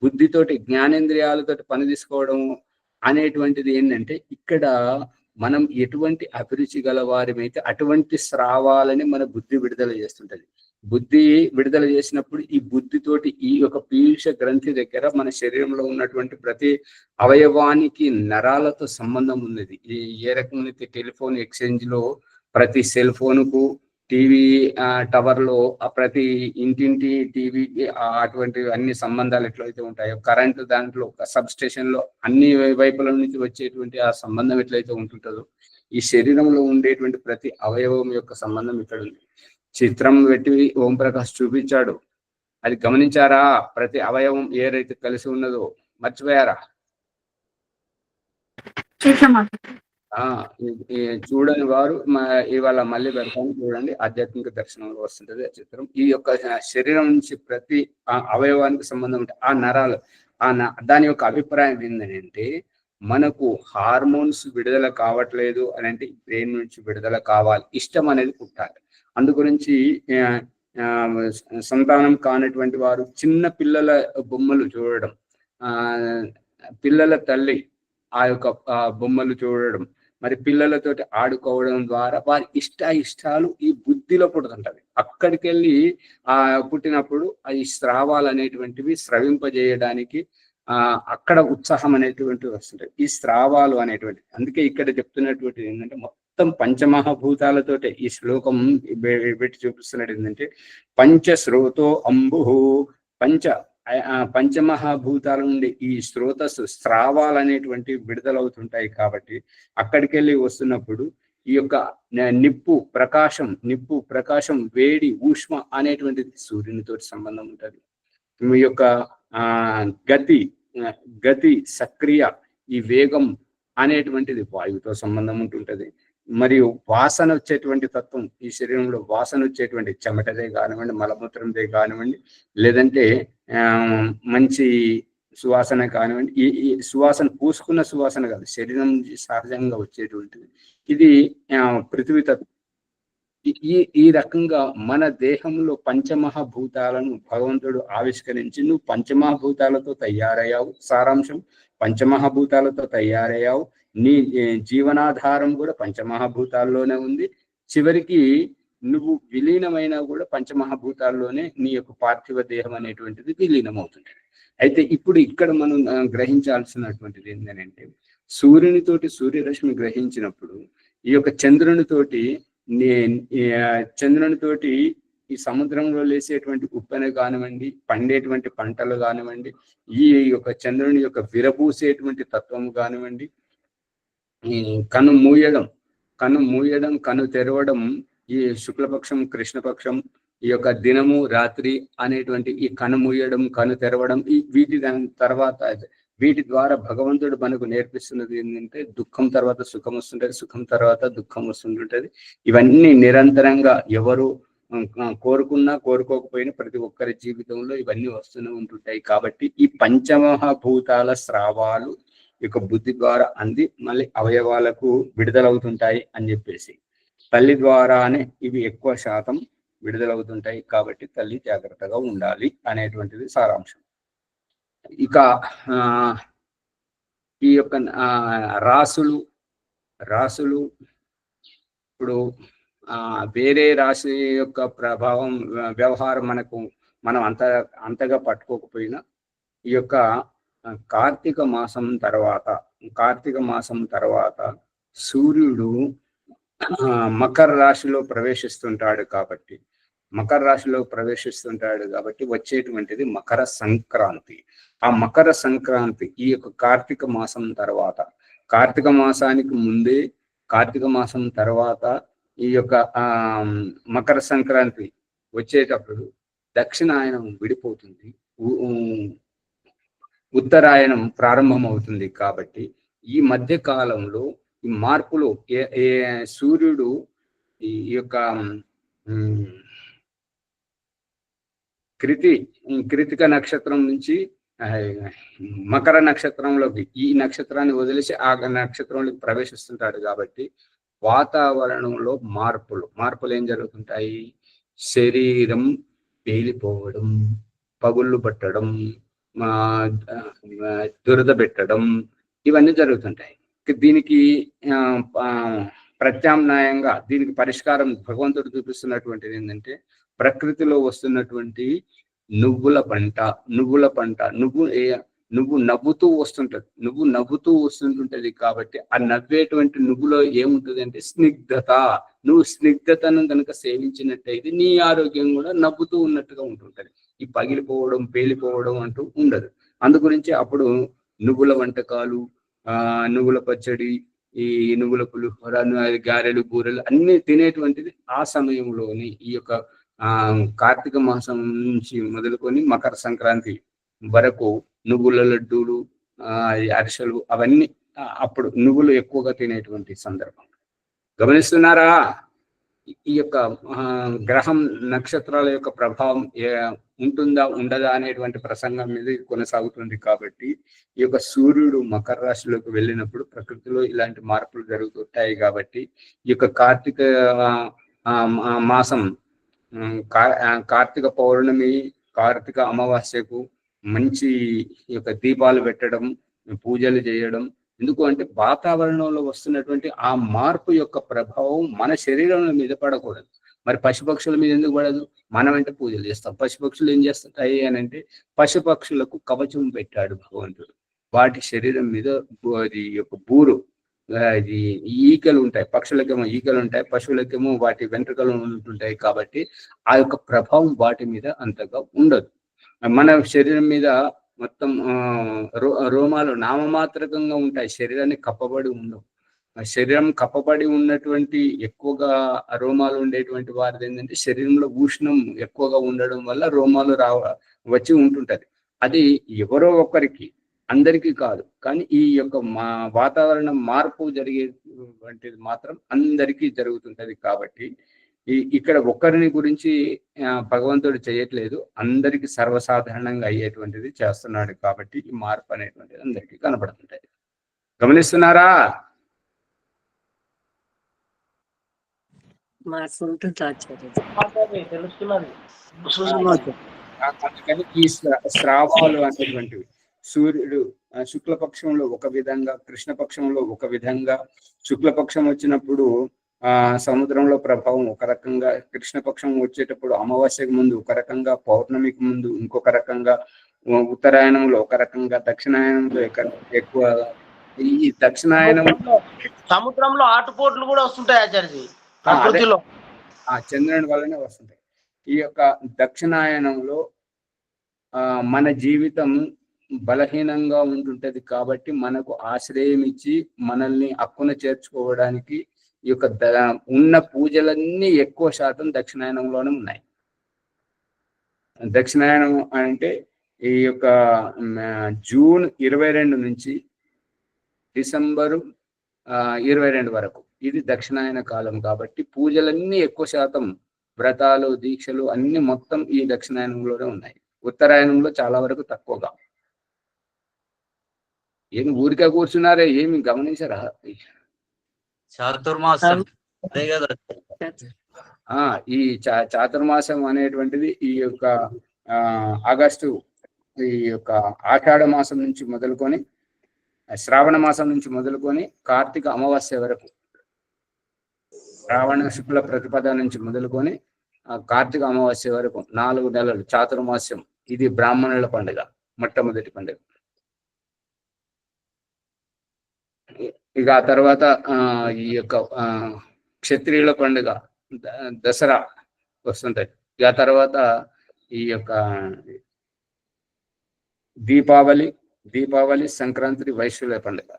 బుద్ధితోటి జ్ఞానేంద్రియాలతోటి పని తీసుకోవడం అనేటువంటిది ఏంటంటే, ఇక్కడ మనం ఎటువంటి అభిరుచి గల వారిమైతే అటువంటి స్రావాలని మన బుద్ధి విడుదల చేస్తుంటది. బుద్ధి విడుదల చేసినప్పుడు ఈ బుద్ధితోటి ఈ యొక్క పీయూష గ్రంథి దగ్గర మన శరీరంలో ఉన్నటువంటి ప్రతి అవయవానికి నరాలతో సంబంధం ఉన్నది. ఏ రకమైతే టెలిఫోన్ ఎక్స్చేంజ్ లో ప్రతి సెల్ ఫోన్కు, టీవీ టవర్ లో ప్రతి ఇంటింటి టీవీకి అటువంటి అన్ని సంబంధాలు ఎట్లయితే ఉంటాయో, కరెంటు దాంట్లో సబ్ స్టేషన్ లో అన్ని వైపుల నుంచి వచ్చేటువంటి ఆ సంబంధం ఎట్లయితే ఉంటుంటుందో, ఈ శరీరంలో ఉండేటువంటి ప్రతి అవయవం యొక్క సంబంధం ఇక్కడ ఉంది. చిత్రం పెట్టి ఓంప్రకాష్ చూపించాడు, అది గమనించారా? ప్రతి అవయవం ఏదైతే కలిసి ఉన్నదో మర్చిపోయారా? చూడని వారు ఇవాళ మళ్ళీ పెడతాను, చూడండి. ఆధ్యాత్మిక దర్శనంలో వస్తుంటది ఆ చిత్రం. ఈ యొక్క శరీరం నుంచి ప్రతి అవయవానికి సంబంధం ఉంటే ఆ నరాలు దాని యొక్క అభిప్రాయం ఏంటంటే, మనకు హార్మోన్స్ విడుదల కావట్లేదు అని అంటే బ్రెయిన్ నుంచి విడుదల కావాలి, ఇష్టం అనేది పుట్టాలి. అందు గురించి సంతానం కానటువంటి వారు చిన్న పిల్లల బొమ్మలు చూడడం, పిల్లల తల్లి ఆ యొక్క బొమ్మలు చూడడం, మరి పిల్లలతోటి ఆడుకోవడం ద్వారా వారి ఇష్టాలు ఈ బుద్ధిలో పుడుతుంటది. అక్కడికి వెళ్ళి పుట్టినప్పుడు ఈ స్రావాలు అనేటువంటివి స్రవింపజేయడానికి అక్కడ ఉత్సాహం అనేటువంటివి వస్తుంటాయి. ఈ స్రావాలు అనేటువంటి, అందుకే ఇక్కడ చెప్తున్నటువంటిది ఏంటంటే, మొత్తం పంచమహాభూతాలతోటే ఈ శ్లోకం పెట్టి చూపిస్తున్నట్టు ఏంటంటే, పంచశ్రోతో అంబు, పంచమహాభూతాల నుండి ఈ స్రోతస్సు స్రావాలు అనేటువంటి విడుదలవుతుంటాయి. కాబట్టి అక్కడికి వెళ్ళి వస్తున్నప్పుడు ఈ యొక్క నిప్పు ప్రకాశం, వేడి, ఊష్మ అనేటువంటిది సూర్యునితో సంబంధం ఉంటుంది. మీ యొక్క గతి సక్రియ, ఈ వేగం అనేటువంటిది వాయువుతో సంబంధం ఉంటుంటది. మరియు వాసన వచ్చేటువంటి తత్వం, ఈ శరీరంలో వాసన వచ్చేటువంటి చెమటదే కానివ్వండి, మలమూత్రందే కానివ్వండి, లేదంటే మంచి సువాసన కానివ్వండి, ఈ సువాసన పూసుకున్న సువాసన కాదు, శరీరం సహజంగా వచ్చేటువంటిది. ఇది పృథ్వీ తత్వం. ఈ రకంగా మన దేహంలో పంచమహాభూతాలను భగవంతుడు ఆవిష్కరించి, నువ్వు పంచమహాభూతాలతో తయారయ్యావు, సారాంశం పంచమహాభూతాలతో తయారయ్యావు, నీ జీవనాధారం కూడా పంచమహాభూతాల్లోనే ఉంది, చివరికి నువ్వు విలీనమైనా కూడా పంచమహాభూతాల్లోనే నీ యొక్క పార్థివ దేహం అనేటువంటిది విలీనమవుతుంది. అయితే ఇప్పుడు ఇక్కడ మనం గ్రహించాల్సినటువంటిది ఏంటంటే, సూర్యునితోటి సూర్యరశ్మి గ్రహించినప్పుడు ఈ యొక్క చంద్రునితోటి ఈ సముద్రంలో లేసేటువంటి ఉప్పెన కానివ్వండి, పండేటువంటి పంటలు కానివ్వండి, ఈ యొక్క చంద్రుని యొక్క విరబూసేటువంటి తత్వం కానివ్వండి, ఈ కను మూయడం, కను తెరవడం, ఈ శుక్లపక్షం, కృష్ణపక్షం, ఈ యొక్క దినము, రాత్రి అనేటువంటి ఈ కను మూయడం, కను తెరవడం, వీటి ద్వారా భగవంతుడు మనకు నేర్పిస్తున్నది ఏంటంటే, దుఃఖం తర్వాత సుఖం వస్తుంటది, సుఖం తర్వాత దుఃఖం వస్తుంటుంటది. ఇవన్నీ నిరంతరంగా ఎవరు కోరుకున్నా కోరుకోకపోయినా ప్రతి ఒక్కరి జీవితంలో ఇవన్నీ వస్తూనే ఉంటుంటాయి. కాబట్టి ఈ పంచమహాభూతాల స్రావాలు యొక్క బుద్ధి ద్వారా అంది మళ్ళీ అవయవాలకు విడుదలవుతుంటాయి అని చెప్పేసి, తల్లి ద్వారానే ఇవి ఎక్కువ శాతం విడుదలవుతుంటాయి. కాబట్టి తల్లి జాగ్రత్తగా ఉండాలి అనేటువంటిది సారాంశం. ఇక ఈ యొక్క రాసులు ఇప్పుడు వేరే రాశి యొక్క ప్రభావం వ్యవహారం మనం అంతగా పట్టుకోకపోయినా ఈ యొక్క కార్తీక మాసం తర్వాత సూర్యుడు మకర రాశిలో ప్రవేశిస్తుంటాడు కాబట్టి వచ్చేటువంటిది మకర సంక్రాంతి. ఆ మకర సంక్రాంతి ఈ యొక్క కార్తీక మాసం తర్వాత, కార్తీక మాసానికి ముందే, కార్తీక మాసం తర్వాత ఈ యొక్క మకర సంక్రాంతి వచ్చేటప్పుడు దక్షిణాయనం విడిపోతుంది, ఉత్తరాయణం ప్రారంభమవుతుంది. కాబట్టి ఈ మధ్య కాలంలో ఈ మార్పులు సూర్యుడు ఈ యొక్క కృతిక నక్షత్రం నుంచి మకర నక్షత్రంలోకి, ఈ నక్షత్రాన్ని వదిలేసి ఆ నక్షత్రంలోకి ప్రవేశిస్తుంటాడు. కాబట్టి వాతావరణంలో మార్పులు ఏం జరుగుతుంటాయి? శరీరం పేలిపోవడం, పగుళ్ళు పట్టడం, దురద పెట్టడం, ఇవన్నీ జరుగుతుంటాయి. దీనికి ప్రత్యామ్నాయంగా, దీనికి పరిష్కారం భగవంతుడు చూపిస్తున్నటువంటిది ఏంటంటే, ప్రకృతిలో వస్తున్నటువంటి నువ్వుల పంట, నువ్వు నవ్వుతూ వస్తుంటుంటది. కాబట్టి ఆ నవ్వేటువంటి నువ్వులో ఏముంటుంది అంటే స్నిగ్ధత. నువ్వు స్నిగ్ధతను కనుక సేవించినట్టయితే నీ ఆరోగ్యం కూడా నవ్వుతూ ఉన్నట్టుగా ఉంటుంటది. ఈ పగిలిపోవడం, పేలిపోవడం అంటూ ఉండదు. అందుగురించి అప్పుడు నువ్వుల వంటకాలు, నువ్వుల పచ్చడి, ఈ నువ్వుల పులిహోర, గారెలు, బూరెలు అన్ని తినేటువంటిది ఆ సమయంలోని ఈ యొక్క కార్తీక మాసం నుంచి మొదలుకొని మకర సంక్రాంతి వరకు నువ్వుల లడ్డూలు, అరిసెలు, అవన్నీ అప్పుడు నువ్వులు ఎక్కువగా తినేటువంటి సందర్భం. గమనిస్తున్నారా? ఈ యొక్క గ్రహం, నక్షత్రాల యొక్క ప్రభావం ఉంటుందా ఉండదా అనేటువంటి ప్రసంగం మీద కొనసాగుతుంది. కాబట్టి ఈ యొక్క సూర్యుడు మకర రాశిలోకి వెళ్ళినప్పుడు ప్రకృతిలో ఇలాంటి మార్పులు జరుగుతుంటాయి. కాబట్టి ఈ యొక్క కార్తీక మాసం, కార్తీక పౌర్ణమి, కార్తీక అమావాస్యకు మంచి ఈ యొక్క దీపాలు పెట్టడం, పూజలు చేయడం. ఎందుకు అంటే వాతావరణంలో వస్తున్నటువంటి ఆ మార్పు యొక్క ప్రభావం మన శరీరం మీద పడకూడదు. మరి పశుపక్షుల మీద ఎందుకు పడదు? మనం అంటే పూజలు చేస్తాం. పశుపక్షులు ఏం చేస్తుంటాయి అని అంటే, పశుపక్షులకు కవచం పెట్టాడు భగవంతుడు. వాటి శరీరం మీద యొక్క బూరు, ఈకలు ఉంటాయి. పక్షులకేమో ఈకలు ఉంటాయి, పశువులకేమో వాటి వెంట్రుకలు ఉంటుంటాయి. కాబట్టి ఆ యొక్క ప్రభావం వాటి మీద అంతగా ఉండదు. మన శరీరం మీద మొత్తం రోమాలు నామమాత్రకంగా ఉంటాయి, శరీరాన్ని కప్పబడి ఉండవు. శరీరం కప్పబడి ఉన్నటువంటి ఎక్కువగా రోమాలు ఉండేటువంటి వారిది ఏంటంటే, శరీరంలో ఉష్ణం ఎక్కువగా ఉండడం వల్ల రోమాలు వచ్చి ఉంటుంటది. అది ఎవరో ఒకరికి, అందరికీ కాదు. కానీ ఈ యొక్క వాతావరణం మార్పు జరిగేటువంటిది మాత్రం అందరికీ జరుగుతుంటది. కాబట్టి ఇక్కడ ఒక్కరిని గురించి భగవంతుడు చేయట్లేదు, అందరికీ సర్వసాధారణంగా అయ్యేటువంటిది చేస్తున్నాడు. కాబట్టి ఈ మార్పు అనేటువంటిది అందరికీ కనబడుతుంటది. గమనిస్తున్నారా? అందుకని ఈ శ్రావాలు అనేటువంటివి సూర్యుడు శుక్లపక్షంలో ఒక విధంగా, కృష్ణపక్షంలో ఒక విధంగా, శుక్లపక్షం వచ్చినప్పుడు సముద్రంలో ప్రభావం ఒక రకంగా, కృష్ణపక్షం వచ్చేటప్పుడు అమావాస్యకు ముందు ఒక రకంగా, పౌర్ణమికి ముందు ఇంకొక రకంగా, ఉత్తరాయణంలో ఒక రకంగా, దక్షిణాయనంలో ఎక్కువ. ఈ దక్షిణాయనం సముద్రంలో ఆటుపోట్లు కూడా వస్తుంటాయి ఆచార్యజీ, ప్రకృతిలో చంద్రుని వల్లనే వస్తుంటాయి. ఈ యొక్క దక్షిణాయనంలో మన జీవితం బలహీనంగా ఉంటుంటది. కాబట్టి మనకు ఆశ్రయం ఇచ్చి మనల్ని అక్కున చేర్చుకోవడానికి ఈ యొక్క ఉన్న పూజలన్నీ ఎక్కువ శాతం దక్షిణాయనంలోనే ఉన్నాయి. దక్షిణాయనం అంటే ఈ యొక్క జూన్ 22 నుంచి డిసెంబరు 22 వరకు ఇది దక్షిణాయన కాలం. కాబట్టి పూజలన్నీ ఎక్కువ శాతం, వ్రతాలు, దీక్షలు అన్ని మొత్తం ఈ దక్షిణాయనంలోనే ఉన్నాయి. ఉత్తరాయణంలో చాలా వరకు తక్కువగా. ఏమి ఊరికే కూర్చున్నారే, ఏమి గమనించరా? చాతుర్మాసం అదే కదా. ఈ చాతుర్మాసం అనేటువంటిది ఈ యొక్క ఆగస్టు ఈ యొక్క ఆషాఢ మాసం నుంచి మొదలుకొని శ్రావణ మాసం నుంచి మొదలుకొని కార్తీక అమావాస్య వరకు, శ్రావణ శుక్ల ప్రతిపద నుంచి మొదలుకొని కార్తీక అమావాస్య వరకు 4 నెలలు చాతుర్మాస్యం. ఇది బ్రాహ్మణుల పండుగ, మొట్టమొదటి పండుగ. ఇక ఆ తర్వాత ఈ యొక్క క్షత్రియుల పండుగ దసరా వస్తుంటది. ఇక ఆ తర్వాత ఈ యొక్క దీపావళి, సంక్రాంతి, వైశ్యుల పండుగ.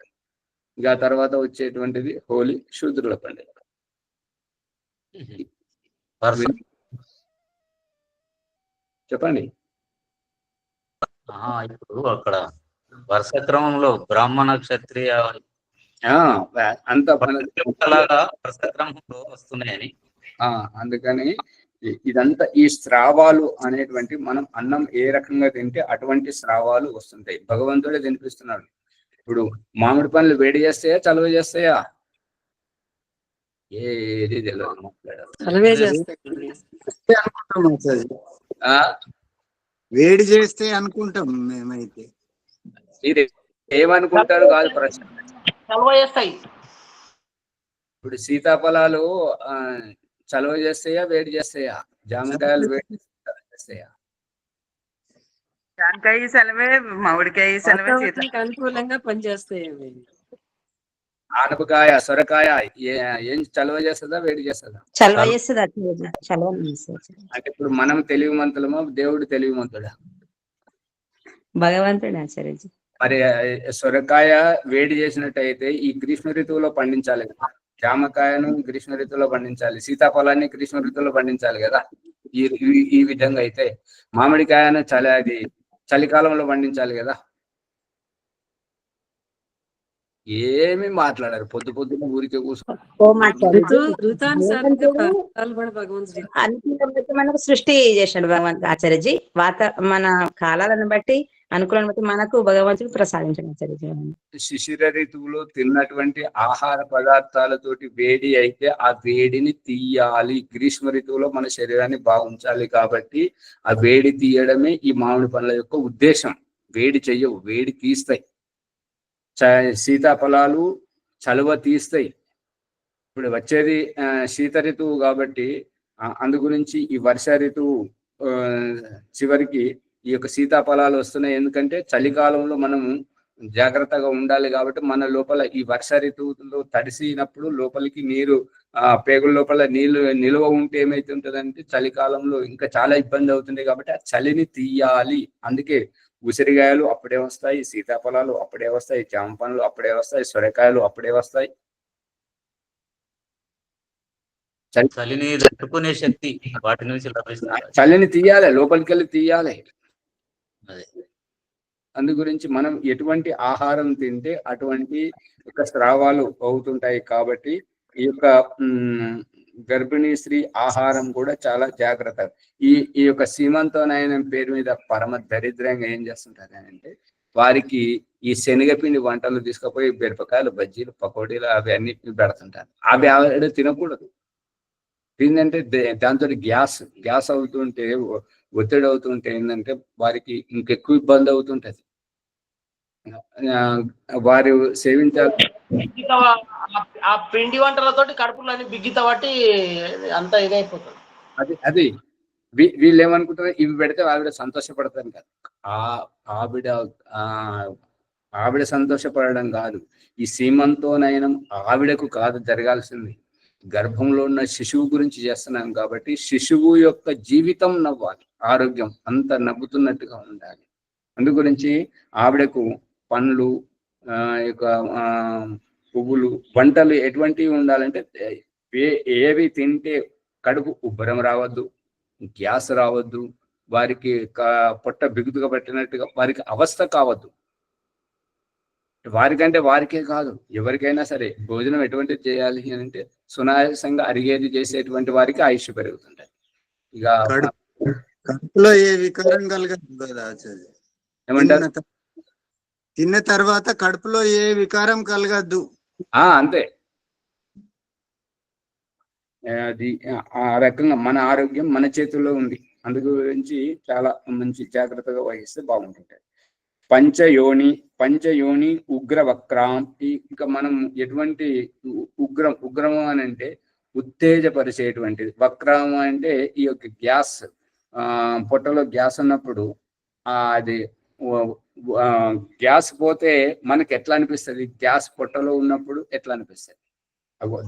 ఇక ఆ తర్వాత వచ్చేటువంటిది హోలీ, శూద్రుల పండుగ. చెప్పండి. ఇప్పుడు అక్కడ వరుస క్రమంలో బ్రాహ్మణ, క్షత్రియ అంతా వరుస క్రమంలో వస్తున్నాయని, అందుకని ఇదంతా ఈ స్రావాలు అనేటువంటి మనం అన్నం ఏ రకంగా తింటే అటువంటి స్రావాలు వస్తుంటాయి. భగవంతుడే తినిపిస్తున్నాడు. ఇప్పుడు మామిడి పండ్లు వేడి చేస్తాయా, చలువ చేస్తాయా? ఏది తెలియదు. వేడి చేస్తే అనుకుంటాం మేమైతే. మీరు ఏమనుకుంటారు కాదు ప్రశ్న. ఇప్పుడు సీతాఫలాలు చలువ చేస్తాయా, వేడి చేస్తాయా? జామకాయలు వేడి చేస్తాయా? జామకాయ సెలవే, మామిడికాయ సెలవే, అనుకూలంగా పనిచేస్తాయి. ఆనపకాయ, సొరకాయ ఏం చలువ చేస్తుందా, వేడి చేస్తుందా? చలువ చేస్తుంది. అంటే ఇప్పుడు మనం తెలివిమంతులమో, దేవుడు తెలివిమంతుడా? భగవంతుడు ఆచార్యజీ. మరి సొరకాయ వేడి చేసినట్టయితే ఈ గ్రీష్మ ఋతువులో పండించాలి కదా. జామకాయను గ్రీష్మ ఋతువులో పండించాలి, సీతాఫలాన్ని గ్రీష్మ ఋతువులో పండించాలి కదా. ఈ విధంగా అయితే మామిడికాయను చలికాలంలో పండించాలి కదా. ఏమి మాట్లాడారు, పొద్దున ఊరికే మనకు సృష్టి చేశాడు భగవంతుడు ఆచార్యజీ. మన కాలాలను బట్టి, అనుకూలాన్ని బట్టి మనకు భగవంతుడు ప్రసాదించాడు ఆచార్యజీ. శిశిర ఋతువులో తిన్నటువంటి ఆహార పదార్థాలతోటి వేడి అయితే ఆ వేడిని తీయాలి. గ్రీష్మ ఋతువులో మన శరీరాన్ని బాగుంచాలి కాబట్టి ఆ వేడి తీయడమే ఈ మామిడి పండ్ల యొక్క ఉద్దేశం. వేడి చెయ్యవు, వేడి తీస్తాయి. సీతాఫలాలు చలువ తీస్తాయి. ఇప్పుడు వచ్చేది శీత ఋతువు కాబట్టి అందు గురించి ఈ వర్ష ఋతువు చివరికి ఈ యొక్క సీతాఫలాలు వస్తున్నాయి. ఎందుకంటే చలికాలంలో మనం జాగ్రత్తగా ఉండాలి కాబట్టి మన లోపల ఈ వర్ష ఋతువులో తడిసినప్పుడు లోపలికి నీరు, పేగుల లోపల నీళ్లు నిల్వ ఉంటే ఏమైతే ఉంటుందంటే చలికాలంలో ఇంకా చాలా ఇబ్బంది అవుతుంది కాబట్టి ఆ చలిని తీయాలి. అందుకే ఉసిరికాయలు అప్పుడే వస్తాయి, సీతాఫలాలు అప్పుడే వస్తాయి, జామ పండ్లు అప్పుడే వస్తాయి, సొరకాయలు అప్పుడే వస్తాయి. చలిని తట్టుకునే శక్తి వాటి నుంచి లభిస్తుంది. చలిని తీయాలి, లోపలికి వెళ్ళి తీయాలి. అందు గురించి మనం ఎటువంటి ఆహారం తింటే అటువంటి యొక్క స్రావాలు అవుతుంటాయి. కాబట్టి ఈ యొక్క గర్భిణీ స్త్రీ ఆహారం కూడా చాలా జాగ్రత్త. ఈ యొక్క సీమంతోనయనం పేరు మీద పరమ దరిద్రంగా ఏం చేస్తుంటారు అంటే వారికి ఈ శనగపిండి వంటలు తీసుకుపోయి మిరపకాయలు, బజ్జీలు, పకోడీలు అవి అన్ని పెడుతుంటారు. అవి ఆవిడ తినకూడదు. ఏంటంటే దాంతో గ్యాస్ అవుతుంటే, ఒత్తిడి అవుతుంటే ఏంటంటే వారికి ఇంకెక్కువ ఇబ్బంది అవుతుంటది. వారు సేవించాలి. ఆ పిండి వంటలతోటి కడుపులో బిగ్గిత బట్టి అంత ఇదైపోతుంది. అది వీళ్ళు ఏమనుకుంటారు, ఇవి పెడితే ఆవిడ సంతోషపడతారు కదా. ఆవిడ సంతోషపడడం కాదు, ఈ సీమంతోనైనా ఆవిడకు కాదు జరగాల్సింది. గర్భంలో ఉన్న శిశువు గురించి చేస్తున్నాం కాబట్టి శిశువు యొక్క జీవితం నవ్వాలి, ఆరోగ్యం అంత నవ్వుతున్నట్టుగా ఉండాలి. అందు గురించి ఆవిడకు పండ్లు, పువ్వులు, వంటలు ఎటువంటివి ఉండాలంటే ఏవి తింటే కడుపు ఉబ్బరం రావద్దు, గ్యాస్ రావద్దు, వారికి పొట్ట బిగుతుగా పెట్టినట్టుగా వారికి అవస్థ కావద్దు. వారికంటే వారికే కాదు, ఎవరికైనా సరే భోజనం ఎటువంటిది చేయాలి అని అంటే సునాయాసంగా అరిగేది చేసేటువంటి వారికి ఆయుష్ పెరుగుతుంటది. ఇక కడుపులో ఏ వికారం కలగదు కదా ఆచార్య. ఏమంటారు? తిన్న తర్వాత కడుపులో ఏ వికారం కలగద్దు. అంతే. అది ఆ రకంగా మన ఆరోగ్యం మన చేతుల్లో ఉంది. అందు గురించి చాలా మంచి జాగ్రత్తగా వహిస్తే బాగుంటుంటాయి. పంచయోని ఉగ్ర వక్రాం. ఇంకా మనం ఎటువంటి ఉగ్రము అని అంటే ఉత్తేజపరిచేటువంటిది. వక్రం అంటే ఈ యొక్క గ్యాస్, పొట్టలో గ్యాస్ ఉన్నప్పుడు అది గ్యాస్ పోతే మనకి ఎట్లా అనిపిస్తుంది, గ్యాస్ పొట్టలో ఉన్నప్పుడు ఎట్లా అనిపిస్తుంది,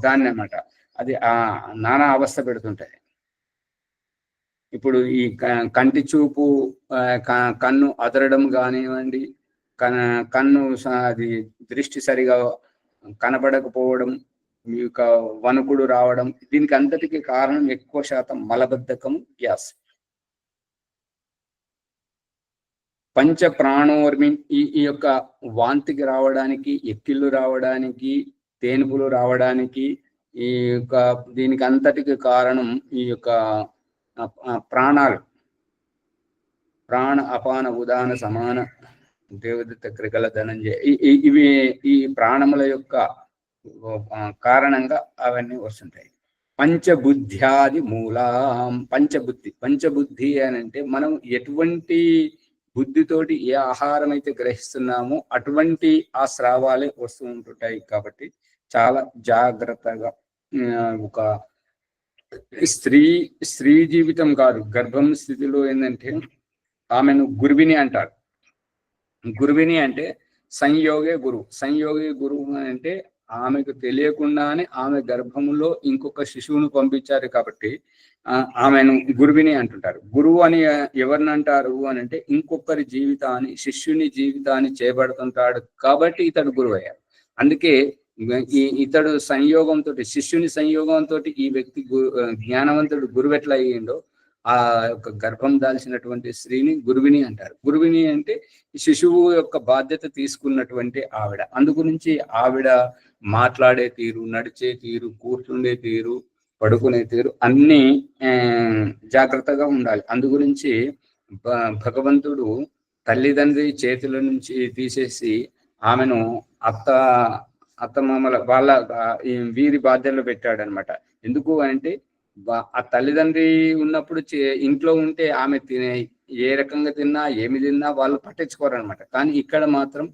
దాన్ని అన్నమాట. అది నానా అవస్థ పెడుతుంటాయి. ఇప్పుడు ఈ కంటి చూపు, కన్ను అదరడం కానివ్వండి, కన్ను అది దృష్టి సరిగా కనబడకపోవడం, మీ యొక్క వణుకుడు రావడం, దీనికి అంతటికి కారణం ఎక్కువ శాతం మలబద్ధకం, గ్యాస్. పంచ ప్రాణోర్మి. ఈ యొక్క వాంతికి రావడానికి, ఎక్కిళ్ళు రావడానికి, తేనుపులు రావడానికి, ఈ యొక్క దీనికి అంతటికి కారణం ఈ యొక్క ప్రాణాలు. ప్రాణ అపాన ఉదాన సమాన దేవదత్త క్రికల ధనంజయ. ఇవి ఈ ప్రాణముల యొక్క కారణంగా అవన్నీ వస్తుంటాయి. పంచబుద్ధ్యాది మూలం. పంచబుద్ధి అని అంటే మనం ఎటువంటి బుద్ధితోటి ఏ ఆహారం అయితే గ్రహిస్తున్నామో అటువంటి ఆ స్రావాలే వస్తూ ఉంటుంటాయి. కాబట్టి చాలా జాగ్రత్తగా ఒక స్త్రీ జీవితం కాదు, గర్భం స్థితిలో ఏంటంటే ఆమెను గురువిని అంటారు. గురువిని అంటే సంయోగే గురువు అంటే ఆమెకు తెలియకుండానే ఆమె గర్భంలో ఇంకొక శిశువును పంపించారు కాబట్టి ఆమెను గురువిని అంటుంటారు. గురువు అని ఎవరిని అంటారు అని అంటే ఇంకొకరి జీవితాన్ని, శిష్యుని జీవితాన్ని చేపడుతుంటాడు కాబట్టి ఇతడు గురువు అయ్యారు. అందుకే ఇతడు సంయోగంతో, శిష్యుని సంయోగంతో ఈ వ్యక్తి జ్ఞానవంతుడు గురువు ఎట్లా అయ్యిండో ఆ యొక్క గర్భం దాల్చినటువంటి స్త్రీని గురువిని అంటారు. గురువిని అంటే శిశువు యొక్క బాధ్యత తీసుకున్నటువంటి ఆవిడ. అందుగురించి ఆవిడ మాట్లాడే తీరు, నడిచే తీరు, కూర్చుండే తీరు, పడుకునే తీరు అన్నీ జాగ్రత్తగా ఉండాలి. అందుగురించి భగవంతుడు తల్లిదండ్రి చేతుల నుంచి తీసేసి ఆమెను అత్తమామల వాళ్ళ వీరి బాధ్యతలు పెట్టాడు అనమాట. ఎందుకు అంటే ఆ తల్లిదండ్రి ఉన్నప్పుడు ఇంట్లో ఉంటే ఆమె ఏ రకంగా తిన్నా ఏమి తిన్నా వాళ్ళు పట్టించుకోరనమాట. కానీ ఇక్కడ మాత్రం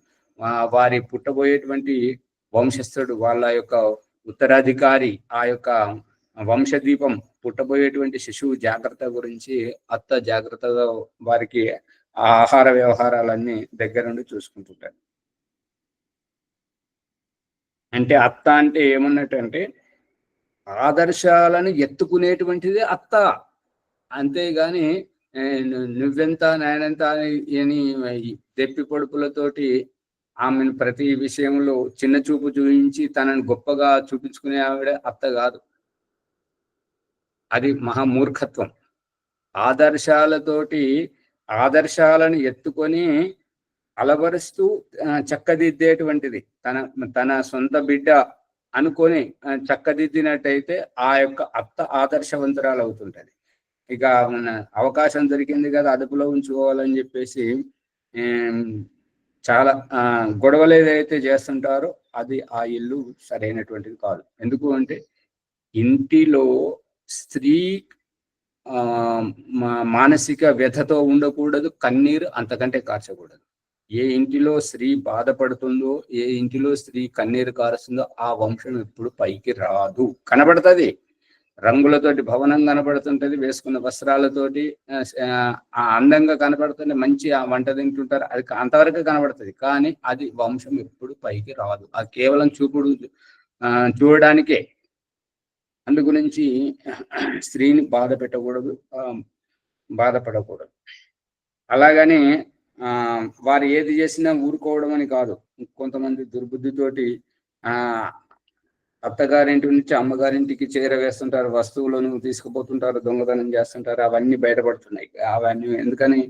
వారి పుట్టబోయేటువంటి వంశస్థుడు, వాళ్ళ యొక్క ఉత్తరాధికారి, ఆ యొక్క వంశదీపం, పుట్టబోయేటువంటి శిశువు జాగ్రత్త గురించి అత్త జాగ్రత్తగా వారికి ఆహార వ్యవహారాలన్నీ దగ్గర నుండి చూసుకుంటుంటారు. అంటే అత్త అంటే ఏమన్నట్టు అంటే ఆదర్శాలను ఎత్తుకునేటువంటిది అత్త. అంతేగాని నువ్వెంత నేనెంత అని దెప్పి పొడుపులతోటి ఆమెను ప్రతి విషయంలో చిన్న చూపు చూపించి తనని గొప్పగా చూపించుకునే ఆవిడ అత్త కాదు. అది మహామూర్ఖత్వం. ఆదర్శాలను ఎత్తుకొని అలవరుస్తూ చక్కదిద్దేటువంటిది తన సొంత బిడ్డ అనుకొని చక్కదిద్దినట్టయితే ఆ యొక్క అత్త ఆదర్శవంతురాలు అవుతుంటది. ఇక అవకాశం దొరికింది కదా అదుపులో ఉంచుకోవాలని చెప్పేసి చాలా గొడవలు ఏదైతే చేస్తుంటారో అది ఆ ఇల్లు సరైనటువంటిది కాదు. ఎందుకు అంటే ఇంటిలో స్త్రీ మానసిక వ్యధతో ఉండకూడదు, కన్నీరు అంతకంటే కార్చకూడదు. ఏ ఇంటిలో స్త్రీ బాధపడుతుందో, ఏ ఇంటిలో స్త్రీ కన్నీరు కారుస్తుందో ఆ వంశం ఎప్పుడు పైకి రాదు. కనబడుతుంది, రంగులతోటి భవనం కనబడుతుంటది, వేసుకున్న వస్త్రాలతోటి అందంగా కనబడుతుంది, మంచి వంట తింటుంటారు, అది అంతవరకు కనబడుతుంది. కానీ అది వంశం ఎప్పుడు పైకి రాదు. అది కేవలం చూడడానికే. అందు గురించి స్త్రీని బాధపడకూడదు. అలాగని వారు ఏది చేసినా ఊరుకోవడం అని కాదు. కొంతమంది దుర్బుద్ధితోటి అత్తగారింటి నుంచి అమ్మగారింటికి చేరవేస్తుంటారు, వస్తువులను తీసుకుపోతుంటారు, దొంగతనం చేస్తుంటారు. అవన్నీ బయటపడుతున్నాయి. అవన్నీ ఎందుకని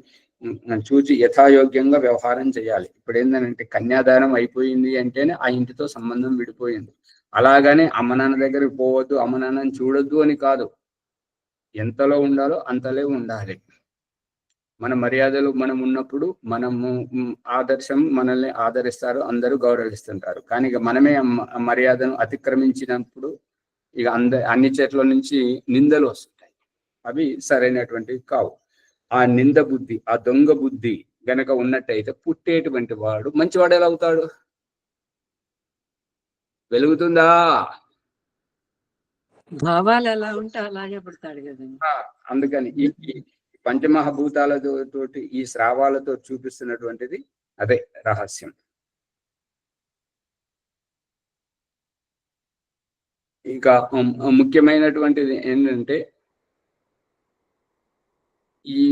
చూచి యథాయోగ్యంగా వ్యవహారం చేయాలి. ఇప్పుడు ఏంటంటే కన్యాదానం అయిపోయింది అంటేనే ఆ ఇంటితో సంబంధం విడిపోయింది. అలాగని అమ్మ నాన్న దగ్గరికి పోవద్దు, అమ్మ నాన్నని చూడొద్దు అని కాదు. ఎంతలో ఉండాలో అంతలే ఉండాలి. మన మర్యాదలు మనం ఉన్నప్పుడు మనము ఆదర్శం, మనల్ని ఆదరిస్తారు, అందరూ గౌరవిస్తుంటారు. కానీ ఇక మనమే మర్యాదను అతిక్రమించినప్పుడు ఇక అన్ని చెట్ల నుంచి నిందలు వస్తుంటాయి, అవి సరైనటువంటివి కావు. ఆ నింద బుద్ధి, ఆ దొంగ బుద్ధి గనక ఉన్నట్టయితే పుట్టేటువంటి వాడు మంచివాడు ఎలా అవుతాడు? వెలుగుతుందా? భావాలు ఎలా ఉంటే అలాగే పుడతాడు కదండి. అందుకని ఈ పంచమహాభూతాలతోటి ఈ శ్రావాలతో చూపిస్తున్నటువంటిది అదే రహస్యం. ఇంకా ముఖ్యమైనటువంటిది ఏంటంటే ఈ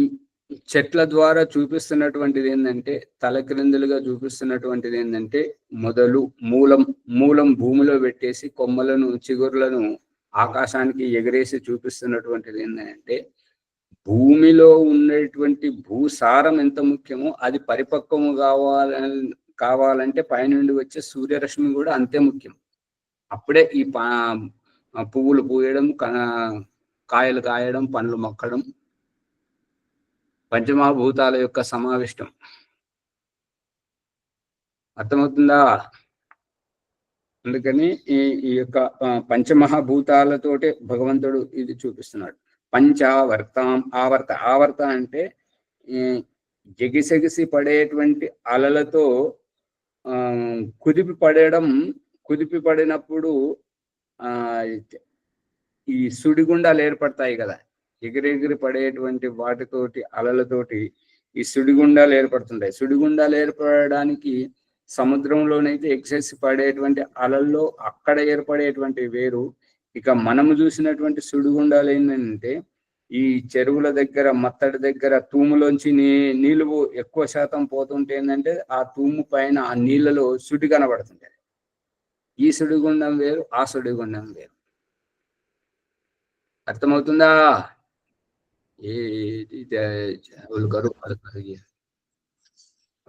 చెట్ల ద్వారా చూపిస్తున్నటువంటిది ఏంటంటే, తలక్రిందులుగా చూపిస్తున్నటువంటిది ఏంటంటే, మూలం భూమిలో పెట్టేసి కొమ్మలను చిగుర్లను ఆకాశానికి ఎగరేసి చూపిస్తున్నటువంటిది ఏంటంటే, భూమిలో ఉండేటువంటి భూసారం ఎంత ముఖ్యమో అది పరిపక్వము కావాలంటే పైనుండి వచ్చే సూర్యరశ్మి కూడా అంతే ముఖ్యం. అప్పుడే ఈ పువ్వులు పూయడం, కాయలు కాయడం, పండ్లు మొక్కడం పంచమహాభూతాల యొక్క సమావిష్టం. అర్థమవుతుందా? అందుకని ఈ యొక్క పంచమహాభూతాలతోటే భగవంతుడు ఇది చూపిస్తున్నాడు. పంచావర్తాం, ఆవర్త అంటే ఎగిసెగిసి పడేటువంటి అలలతో కుదిపి పడినప్పుడు ఈ సుడిగుండాలు ఏర్పడతాయి కదా, ఎగిరెగిరి పడేటువంటి వాటితోటి అలలతోటి ఈ సుడిగుండాలు ఏర్పడుతుంటాయి. సుడిగుండాలు ఏర్పడడానికి సముద్రంలోనైతే ఎగిసేసి పడేటువంటి అలల్లో అక్కడ ఏర్పడేటువంటి వేరు. ఇక మనము చూసినటువంటి సుడిగుండాలు ఏంటంటే, ఈ చెరువుల దగ్గర, మత్తడి దగ్గర తూములోంచి నీళ్లు ఎక్కువ శాతం పోతుంటే ఏంటంటే, ఆ తూము పైన ఆ నీళ్లలో సుడి కనబడుతుంటాయి. ఈ సుడిగుండం వేరు, ఆ సుడిగుండం వేరు. అర్థమవుతుందా?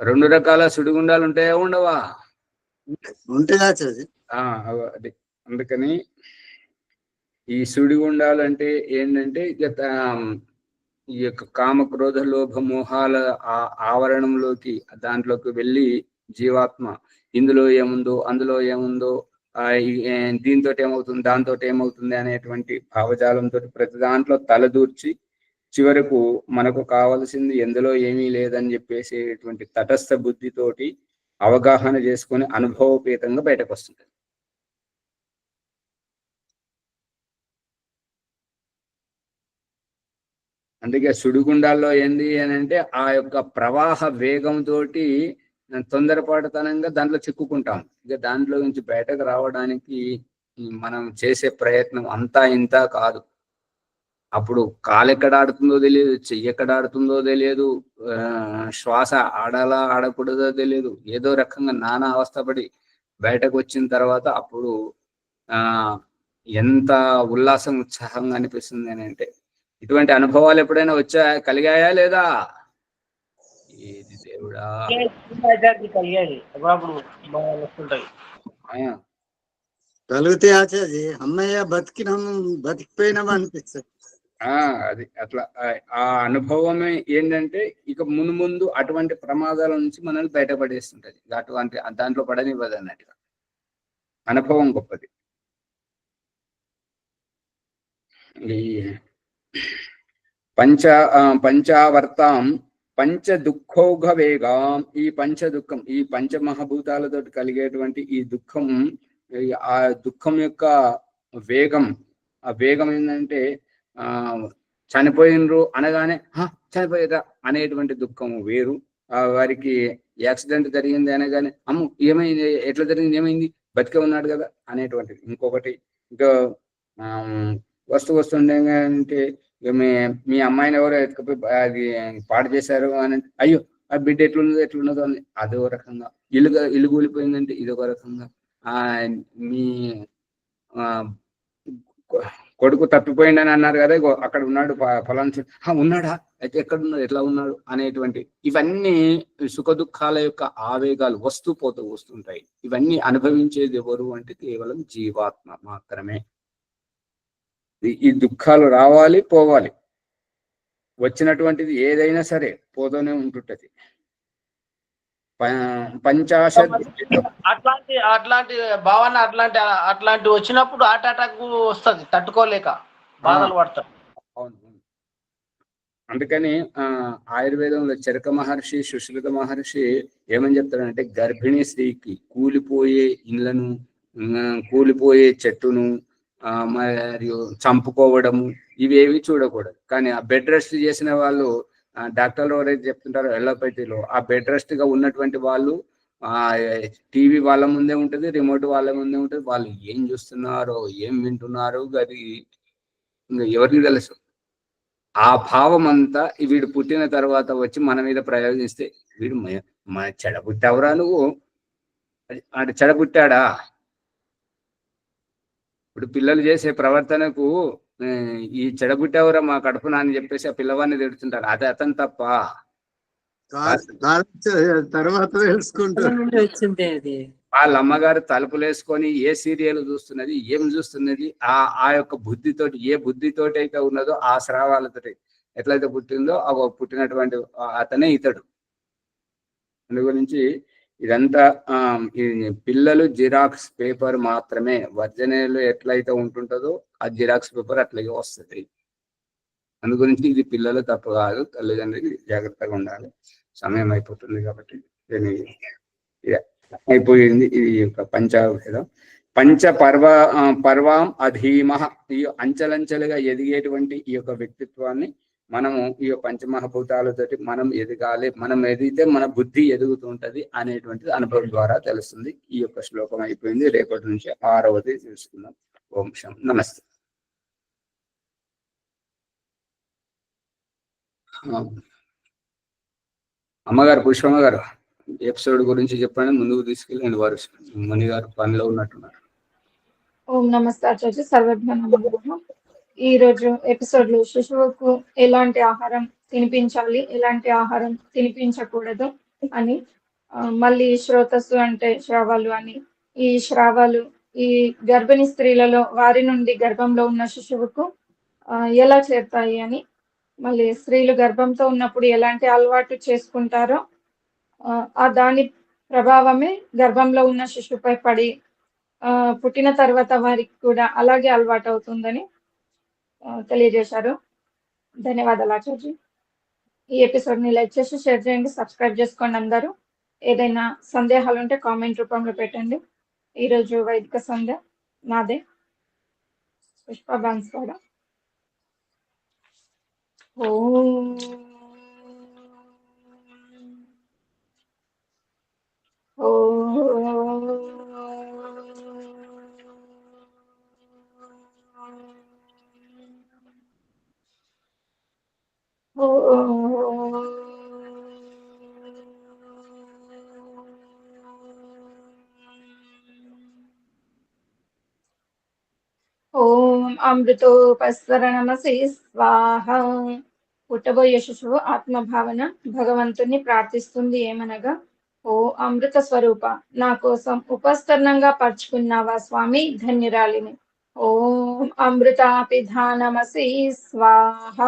రెండు రకాల సుడిగుండాలు ఉంటాయా, ఉండవా? ఉంటుందా? అది అందుకని ఈ సుడిగుండాలు అంటే ఏంటంటే, ఈ యొక్క కామ క్రోధ లోభ మోహాల ఆవరణంలోకి, దాంట్లోకి వెళ్ళి జీవాత్మ ఇందులో ఏముందో అందులో ఏముందో, దీంతో ఏమవుతుంది దాంతో ఏమవుతుంది అనేటువంటి భావజాలంతో ప్రతి దాంట్లో తలదూర్చి చివరకు మనకు కావలసింది ఎందులో ఏమీ లేదని చెప్పేసేటువంటి తటస్థ బుద్ధితోటి అవగాహన చేసుకొని అనుభవపేతంగా బయటకు వస్తుంది. అందుకే సుడిగుండాల్లో ఏంది అని అంటే, ఆ యొక్క ప్రవాహ వేగంతో తొందరపాటుతనంగా దాంట్లో చిక్కుకుంటాం. ఇక దాంట్లో నుంచి బయటకు రావడానికి మనం చేసే ప్రయత్నం అంతా ఇంత కాదు. అప్పుడు కాలు ఎక్కడ ఆడుతుందో తెలియదు, చెయ్యి ఎక్కడ ఆడుతుందో తెలియదు, శ్వాస ఆడాలా ఆడకూడదో తెలియదు. ఏదో రకంగా నానా అవస్థపడి బయటకు వచ్చిన తర్వాత అప్పుడు ఎంత ఉల్లాసం ఉత్సాహంగా అనిపిస్తుంది అని అంటే, ఇటువంటి అనుభవాలు ఎప్పుడైనా కలిగాయా లేదా? ఏది దేవుడా, కలిగితే ఆచార్య అమ్మయ్య బతికిపోయినామా అనిపిస్తుంది. అది అట్లా ఆ అనుభవమే ఏంటంటే, ఇక ముందు అటువంటి ప్రమాదాల నుంచి మనల్ని బయటపడేస్తుంటది. అటువంటి దాంట్లో పడనివ్వదు అన్నట్టుగా. అనుభవం గొప్పది. ఈ పంచావర్తాం పంచ దుఃఖౌఘ వేగం, ఈ పంచ దుఃఖం, ఈ పంచమహాభూతాలతో కలిగేటువంటి ఈ దుఃఖం, ఆ దుఃఖం యొక్క వేగం, ఆ వేగం ఏంటంటే, చనిపోయినరు అనగానే చనిపోయారా అనేటువంటి దుఃఖం వేరు. వారికి యాక్సిడెంట్ జరిగింది అనగానే అమ్మ ఏమైంది, ఎట్లా జరిగింది, ఏమైంది, బతికే ఉన్నాడు కదా అనేటువంటిది ఇంకొకటి. ఇంకా వస్తుండే అంటే, మీ అమ్మాయిని ఎవరో ఎత్తుకపోయి అది పాడు చేశారు అని, అయ్యో ఆ బిడ్డ ఎట్లున్నదో అని అదో రకంగా. ఇల్లు కూలిపోయిందంటే ఇదొక రకంగా. మీ కొడుకు తప్పిపోయిందని అన్నారు కదా, అక్కడ ఉన్నాడు ఫలానా, ఉన్నాడా, అయితే ఎక్కడున్నాడు, ఎట్లా ఉన్నాడు అనేటువంటి ఇవన్నీ సుఖ దుఃఖాల యొక్క ఆవేగాలు వస్తుంటాయి. ఇవన్నీ అనుభవించేది ఎవరు అంటే కేవలం జీవాత్మ మాత్రమే. ఈ దుఃఖాలు రావాలి, పోవాలి. వచ్చినటువంటిది ఏదైనా సరే పోతూనే ఉంటుంటది. పంచాశత్ అట్లాంటి భావన అట్లాంటి వచ్చినప్పుడు హార్ట్ అటాక్ వస్తుంది, తట్టుకోలేక బాధలు పడతారు. అవును. అందుకని ఆయుర్వేదంలో చరక మహర్షి, సుశ్రుత మహర్షి ఏమని చెప్తారంటే, గర్భిణీ స్త్రీకి కూలిపోయే ఇళ్లను, కూలిపోయే చెట్టును, మరియు చంపుకోవడము, ఇవేవి చూడకూడదు. కానీ ఆ బెడ్ రెస్ట్ చేసిన వాళ్ళు, డాక్టర్లు ఎవరైతే చెప్తుంటారో ఎల్లోపతిలో, ఆ బెడ్ రెస్ట్ గా ఉన్నటువంటి వాళ్ళు టీవీ వాళ్ళ ముందే ఉంటుంది, రిమోట్ వాళ్ళ ముందే ఉంటుంది. వాళ్ళు ఏం చూస్తున్నారో ఏం వింటున్నారో అది ఎవరికి తెలుసు. ఆ భావం అంతా వీడు పుట్టిన తర్వాత వచ్చి మన మీద ప్రయోగిస్తే, వీడు మన చెడబుట్టావురా నువ్వు, అంటే చెడబుట్టాడా? ఇప్పుడు పిల్లలు చేసే ప్రవర్తనకు ఈ చెడబుట్టావురా మా కడుపున అని చెప్పేసి ఆ పిల్లవాడిని తిడుతుంటారు. అది అతను తప్ప. తర్వాత తెలుసుకుంటారు. వచ్చింది అది. వాళ్ళ అమ్మగారు తలుపులు వేసుకొని ఏ సీరియల్ చూస్తున్నది, ఏం చూస్తున్నది, ఆ యొక్క బుద్ధితోటి, ఏ బుద్ధితోటి అయితే ఉన్నదో ఆ స్రావాలతోటి ఎట్లయితే పుట్టిందో ఆ పుట్టినటువంటి అతనే ఇతడు. అందు గురించి ఇదంతా పిల్లలు జిరాక్స్ పేపర్ మాత్రమే. ఒరిజినల్ ఎట్లయితే ఉంటుంటుందో ఆ జిరాక్స్ పేపర్ అట్లాగే వస్తుంది. అందు గురించి ఇది పిల్లలు తప్పు కాదు, తల్లిదండ్రులు జాగ్రత్తగా ఉండాలి. సమయం అయిపోతుంది కాబట్టి అయిపోయింది. ఇది యొక్క పంచావేదం పర్వాం అధీమ. ఈ అంచెలంచెలుగా ఎదిగేటువంటి ఈ యొక్క వ్యక్తిత్వాన్ని మనము ఈ పంచమహాభూతాలతోటి మనం ఎదగాలి. మనం ఎదిగితే మన బుద్ధి ఎదుగుతూ ఉంటది అనేటువంటిది అనుభవం ద్వారా తెలుస్తుంది. ఈ యొక్క శ్లోకం అయిపోయింది. రేపటి నుంచి 6వది చూసుకుందాం. ఓం శం నమస్తే. అమ్మగారు, పుష్పమ్మ గారు, ఎపిసోడ్ గురించి చెప్పండి. ముందుకు తీసుకెళ్ళండి. వారు మణి గారు పనిలో ఉన్నట్టున్నారు. ఓం నమస్తే ఆచార్య. సర్వజ్ఞ. ఈ రోజు ఎపిసోడ్ లో శిశువుకు ఎలాంటి ఆహారం తినిపించాలి, ఎలాంటి ఆహారం తినిపించకూడదు అని, మళ్ళీ శ్రోతస్సు అంటే శ్రావాలు అని, ఈ శ్రావాలు ఈ గర్భిణీ స్త్రీలలో వారి నుండి గర్భంలో ఉన్న శిశువుకు ఎలా చేరుతాయి అని, మళ్ళీ స్త్రీలు గర్భంతో ఉన్నప్పుడు ఎలాంటి అలవాటు చేసుకుంటారో ఆ దాని ప్రభావమే గర్భంలో ఉన్న శిశువుపై పడి పుట్టిన తర్వాత వారికి కూడా అలాగే అలవాటు అవుతుందని తెలియజేశారు. ధన్యవాదాలు ఆచార్య. ఈ ఎపిసోడ్ ని లైక్ చేసి షేర్ చేయండి, సబ్స్క్రైబ్ చేసుకోండి అందరూ. ఏదైనా సందేహాలు ఉంటే కామెంట్ రూపంలో పెట్టండి. ఈరోజు వైదిక సంధ్య నాదే, పుష్ప బాన్స్వాడ. ఓం ఓం అమృతోపస్సరణమసి స్వాహ. పుట్టబోయే శిశువు ఆత్మభావన భగవంతుని ప్రార్థిస్తుంది ఏమనగా, ఓ అమృత స్వరూప, నా కోసం ఉపస్తరణంగా పరుచుకున్నావా స్వామి, ధన్యురాలిని. ఓం అమృతాపిధానమసి స్వాహ.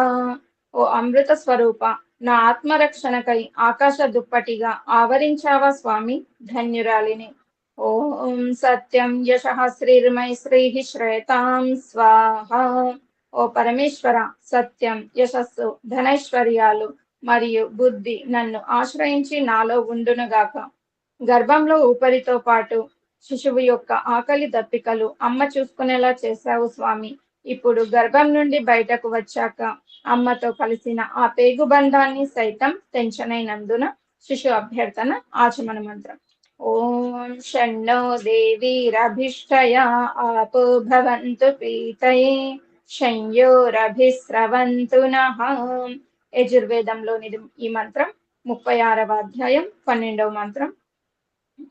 ఓ అమృత స్వరూప, నా ఆత్మరక్షణకై ఆకాశ దుప్పటిగా ఆవరించావా స్వామి, ధన్యురాలిని. ఓం సత్యం యశః శ్రీర్మై శ్రీః శ్రేతాం స్వాహ. ఓ పరమేశ్వర, సత్యం, యశస్సు, ధనైశ్వర్యాలు మరియు బుద్ధి నన్ను ఆశ్రయించి నాలో ఉండునుగాక. గర్భంలో ఊపిరితో పాటు శిశువు యొక్క ఆకలి దప్పికలు అమ్మ చూసుకునేలా చేశావు స్వామి. ఇప్పుడు గర్భం నుండి బయటకు వచ్చాక అమ్మతో కలిసిన ఆ పేగుబంధాన్ని సైతం తెంచనైనందున శిశు అభ్యర్థన ఆచమన మంత్రం. ఓం షణ్ణో దేవీరభిష్టయా ఆపో భవంతు పీతయే శంయోరభిస్రవంతు నః. యజుర్వేదంలోని ఈ మంత్రం 36వ అధ్యాయం 12వ మంత్రం.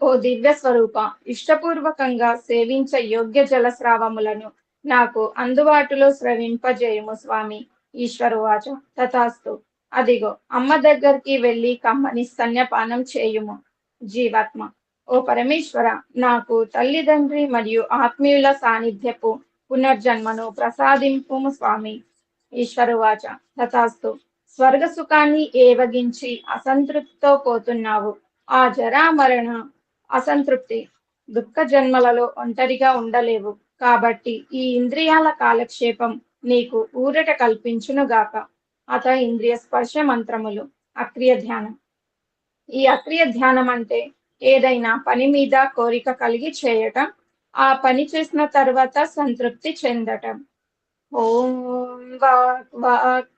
ఓ దివ్య స్వరూప, ఇష్టపూర్వకంగా సేవించ యోగ్య జలస్రావములను నాకు అందుబాటులో స్రవింపజేయము స్వామి. ఈశ్వరువాచ తథాస్తు. అదిగో అమ్మ దగ్గరికి వెళ్ళి కమ్మని స్తన్యపానం చేయుము. జీవాత్మ, ఓ పరమేశ్వర, నాకు తల్లిదండ్రి మరియు ఆత్మీయుల సాన్నిధ్యపు పునర్జన్మను ప్రసాదింపు స్వామి. ఈశ్వరువాచ తథాస్తు. స్వర్గ సుఖాన్ని ఏవగించి అసంతృప్తితో పోతున్నావు. ఆ జరామరణ అసంతృప్తి దుఃఖ జన్మలలో ఒంటరిగా ఉండలేవు. కాబట్టి ఈ ఇంద్రియాల కాలక్షేపం నీకు ఊరట కల్పించునుగాక. అత ఇంద్రియ స్పర్శ మంత్రములు. అక్రియ ధ్యానం. ఈ అక్రియ ధ్యానం అంటే ఏదైనా పని మీద కోరిక కలిగి చేయటం, ఆ పని చేసిన తర్వాత సంతృప్తి చెందటం. ఓం వాక్ వాక్.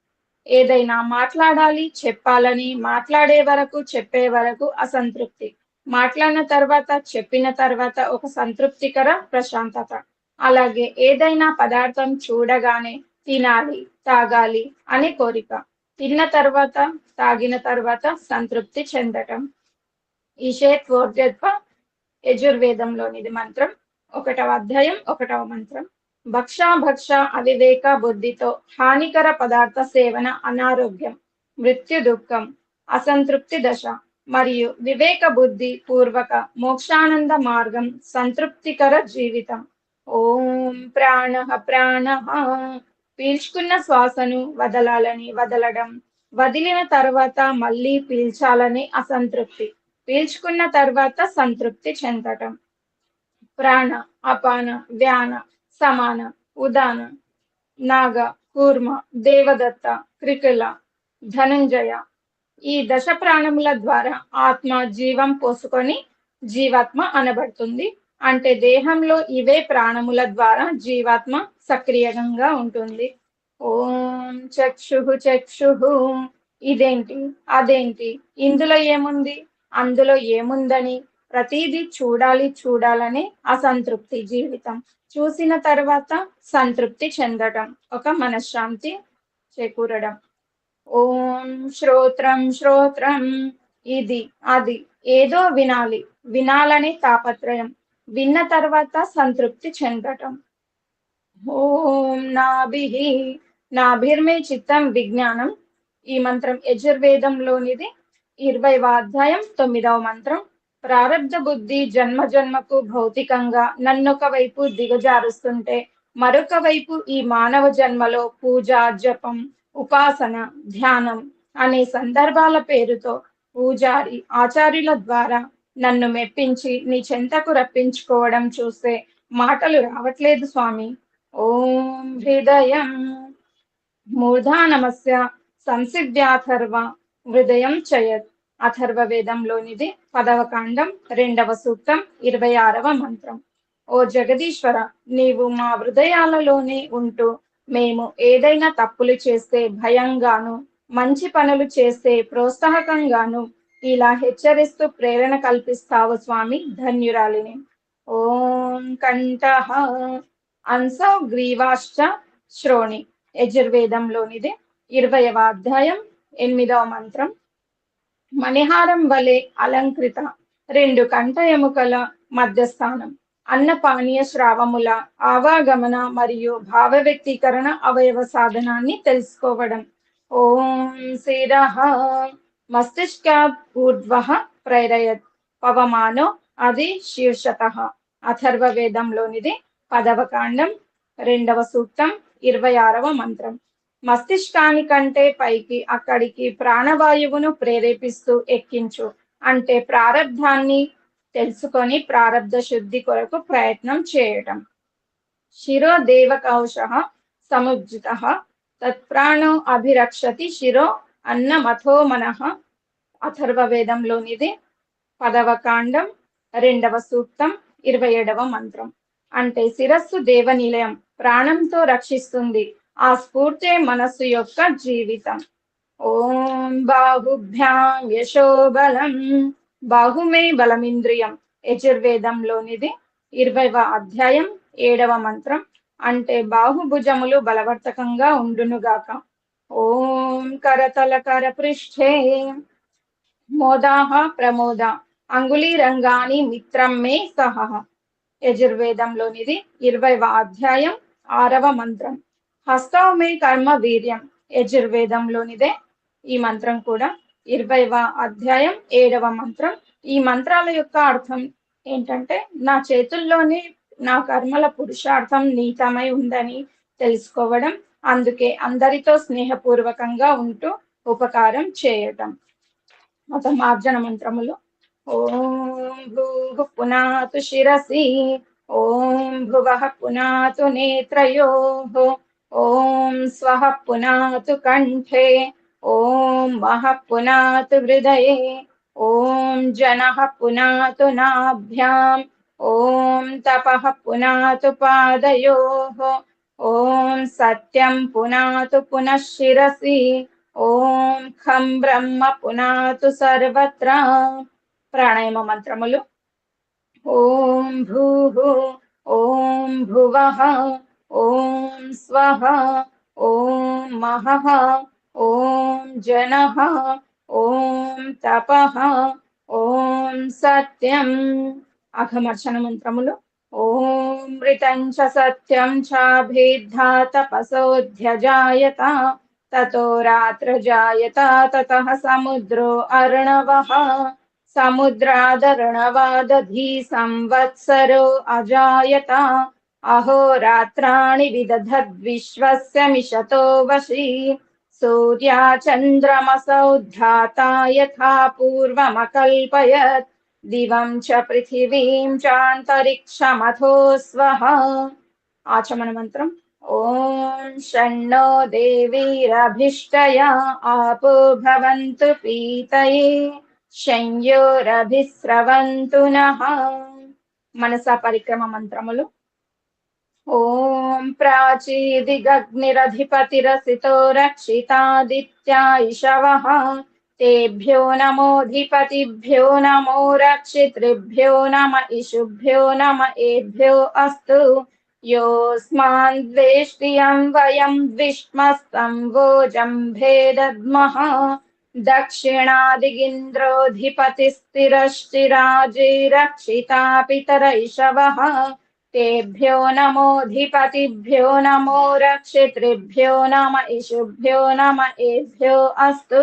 ఏదైనా మాట్లాడాలి, చెప్పాలని మాట్లాడే వరకు, చెప్పే వరకు అసంతృప్తి. మాట్లాడిన తర్వాత, చెప్పిన తర్వాత ఒక సంతృప్తికర ప్రశాంతత. అలాగే ఏదైనా పదార్థం చూడగానే తినాలి, తాగాలి అనే కోరిక. తిన్న తర్వాత, తాగిన తర్వాత సంతృప్తి చెందటం. ఈషేత్వోర్జత్వ యజుర్వేదంలోనిది మంత్రం. 1వ అధ్యాయం 1వ మంత్రం. భక్ష అవివేక బుద్ధితో హానికర పదార్థ సేవన అనారోగ్యం, మృత్యు దుఃఖం, అసంతృప్తి దశ మరియు వివేక బుద్ధి పూర్వక మోక్షానంద మార్గం సంతృప్తికర జీవితం. ఓం ప్రాణ పీల్చుకున్న శ్వాసను వదలాలని వదలడం, వదిలిన తర్వాత మళ్ళీ పీల్చాలని అసంతృప్తి, పీల్చుకున్న తర్వాత సంతృప్తి చెందటం. ప్రాణ, అపాన, వ్యాన, సమాన, ఉదాన, నాగ, కూర్మ, దేవదత్త, క్రికల, ధనంజయ. ఈ దశ ప్రాణముల ద్వారా ఆత్మ జీవం పోసుకొని జీవాత్మ అనబడుతుంది. అంటే దేహంలో ఇవే ప్రాణముల ద్వారా జీవాత్మ సక్రియంగా ఉంటుంది. ఓం చక్షు ఇదేంటి, అదేంటి, ఇందులో ఏముంది, అందులో ఏముందని ప్రతిదీ చూడాలని అసంతృప్తి జీవితం. చూసిన తర్వాత సంతృప్తి చెందడం, ఒక మనశ్శాంతి చేకూరడం. ఓం శ్రోత్రం ఇది అది ఏదో వినాలని తాపత్రయం, విన్న తర్వాత సంతృప్తి చెందటం. ఓం నాభిర్మే చిత్తం విజ్ఞానం. ఈ మంత్రం యజుర్వేదంలోనిది. 20వ అధ్యాయం 9వ మంత్రం. ప్రారబ్ధ బుద్ధి జన్మకు భౌతికంగా నన్నొక వైపు దిగజారుస్తుంటే, మరొక వైపు ఈ మానవ జన్మలో పూజ, జపం, ఉపాసన, ధ్యానం అనే సందర్భాల పేరుతో పూజారి ఆచార్యుల ద్వారా నన్ను మెప్పించి నీ చెంతకు రప్పించుకోవడం చూస్తే మాటలు రావట్లేదు స్వామి. ఓం హృదయం మూర్ధానమస్య సంసిద్ధ్యాథర్వ హృదయం చయత్. అథర్వ వేదంలోనిది 10వ కాండం 2వ సూక్తం 26వ మంత్రం. ఓ జగదీశ్వర, నీవు మా హృదయాలలోనే ఉంటూ మేము ఏదైనా తప్పులు చేస్తే భయంగాను, మంచి పనులు చేస్తే ప్రోత్సాహకంగాను ఇలా హెచ్చరిస్తూ ప్రేరణ కల్పిస్తావు స్వామి. ధన్యురాలిని. ఓం కంఠః అంసౌ గ్రీవాశ్చ శ్రోణి. యజుర్వేదంలోనిది 20వ అధ్యాయం 8వ మంత్రం. మణిహారం వలె అలంకృత 2 కంఠ ఎముకల మధ్యస్థానం, అన్నపానీయ శ్రావముల ఆవాగమన మరియు భావ వ్యక్తీకరణ అవయవ సాధనాన్ని తెలుసుకోవడం. ఓం శిరః మస్తిష్కాత్ ఊర్ధ్వః ప్రేరయత్ పవమానో అది శీర్షతః. అథర్వ వేదంలోనిది 10వ కాండం 2వ సూక్తం 26వ మంత్రం. మస్తిష్కాని కంటే పైకి అక్కడికి ప్రాణవాయువును ప్రేరేపిస్తూ ఎక్కించు. అంటే ప్రారబ్ధాన్ని తెలుసుకొని ప్రారబ్ధ శుద్ధి కొరకు ప్రయత్నం చేయటం. శిరో దేవకౌశః సముజ్జితః తత్ప్రాణో అభిరక్షతి శిరో అన్నమథో మనః. అథర్వ వేదంలోనిది 10వ కాండం 2వ సూక్తం 27వ మంత్రం. అంటే శిరస్సు దేవనిలయం, ప్రాణంతో రక్షిస్తుంది. ఆ స్ఫూర్తే మనస్సు యొక్క జీవితం. ఓం బాహుభ్యాం యశోబలం. బాహుమే బలమింద్రియం. యజుర్వేదంలోనిది 20వ అధ్యాయం 7వ మంత్రం. అంటే బాహుభుజములు బలవర్తకంగా ఉండునుగాక. ఓం కరతల కర పృష్ఠే మోదాహ ప్రమోద అంగుళీరంగాని మిత్రం మే సహ. యజుర్వేదంలోనిది 20వ అధ్యాయం 6వ మంత్రం. హస్తౌ మే కర్మ వీర్యం. యజుర్వేదంలోనిదే ఈ మంత్రం కూడా. 20వ అధ్యాయం 7వ మంత్రం. ఈ మంత్రాల యొక్క అర్థం ఏంటంటే, నా చేతుల్లోనే నా కర్మల పురుషార్థం నీతమై ఉందని తెలుసుకోవడం, అందుకే అందరితో స్నేహపూర్వకంగా ఉంటూ ఉపకారం చేయటం. మార్జన మంత్రములు. ఓం భూః పునాతు శిరసి ఓం భువః పునాతు నేత్రయోః ఓం స్వః పునాతు కంఠే ఓం మహః పునాతు హృదయే ఓం జనః పునాతు నాభ్యాం ఓం తపః పునాతు పాదయోః ఓం సత్యం పునాతు పునః శిరసి ఓం ఖం బ్రహ్మ పునాతు సర్వత్ర. ప్రాణాయామ మంత్రములు. ఓం భూః ఓం భువః ఓం స్వః ఓం మహః ఓం జనః ఓం తపః ఓం సత్యం. అఘమర్షణ మంత్రములు. ఓం మృతం చ సత్యం చాభిద్ధా తపసోధ్యజాయత తతో రాత్రజాయత తతః సముద్రో అర్ణవః సముద్రాదర్ణవాదధి సంవత్సరో అజాయత అహోరాత్రాణి విదధద్విశ్వస్య మిషతో వశి సూర్యా చంద్రమసౌద్ధాతా యథా పూర్వమకల్పయత్ దివం చ పృథివీం చాంతరిక్షమథో స్వః. ఆచమన మంత్రం. ఓం షణ్ణో దేవీరభిష్టయా ఆపో భవంతు పీతయే శంయోరభిస్రవంతు నః. మనసా పరిక్రమ మంత్రములు. ఓం ప్రాచీదిగగ్నిరధిపతిరసితో రక్షితాదిత్యా ఇషవః తేభ్యో నమోధిపతిభ్యో నమో రక్షితృభ్యో నమ ఇషుభ్యో నమ ఏభ్యో అస్తు. యోస్మాన్ ద్వేష్టియం వయం ద్విష్మస్తం వోజంభేదద్మః దక్షిణాదిగింద్రోధిపతిస్థిరశ్చిరాజే రక్షితా పితర ఇషవః తేభ్యో నమోధిపతిభ్యో నమో రక్షితృభ్యో నమ ఇషుభ్యో నమ ఏభ్యో అస్తు.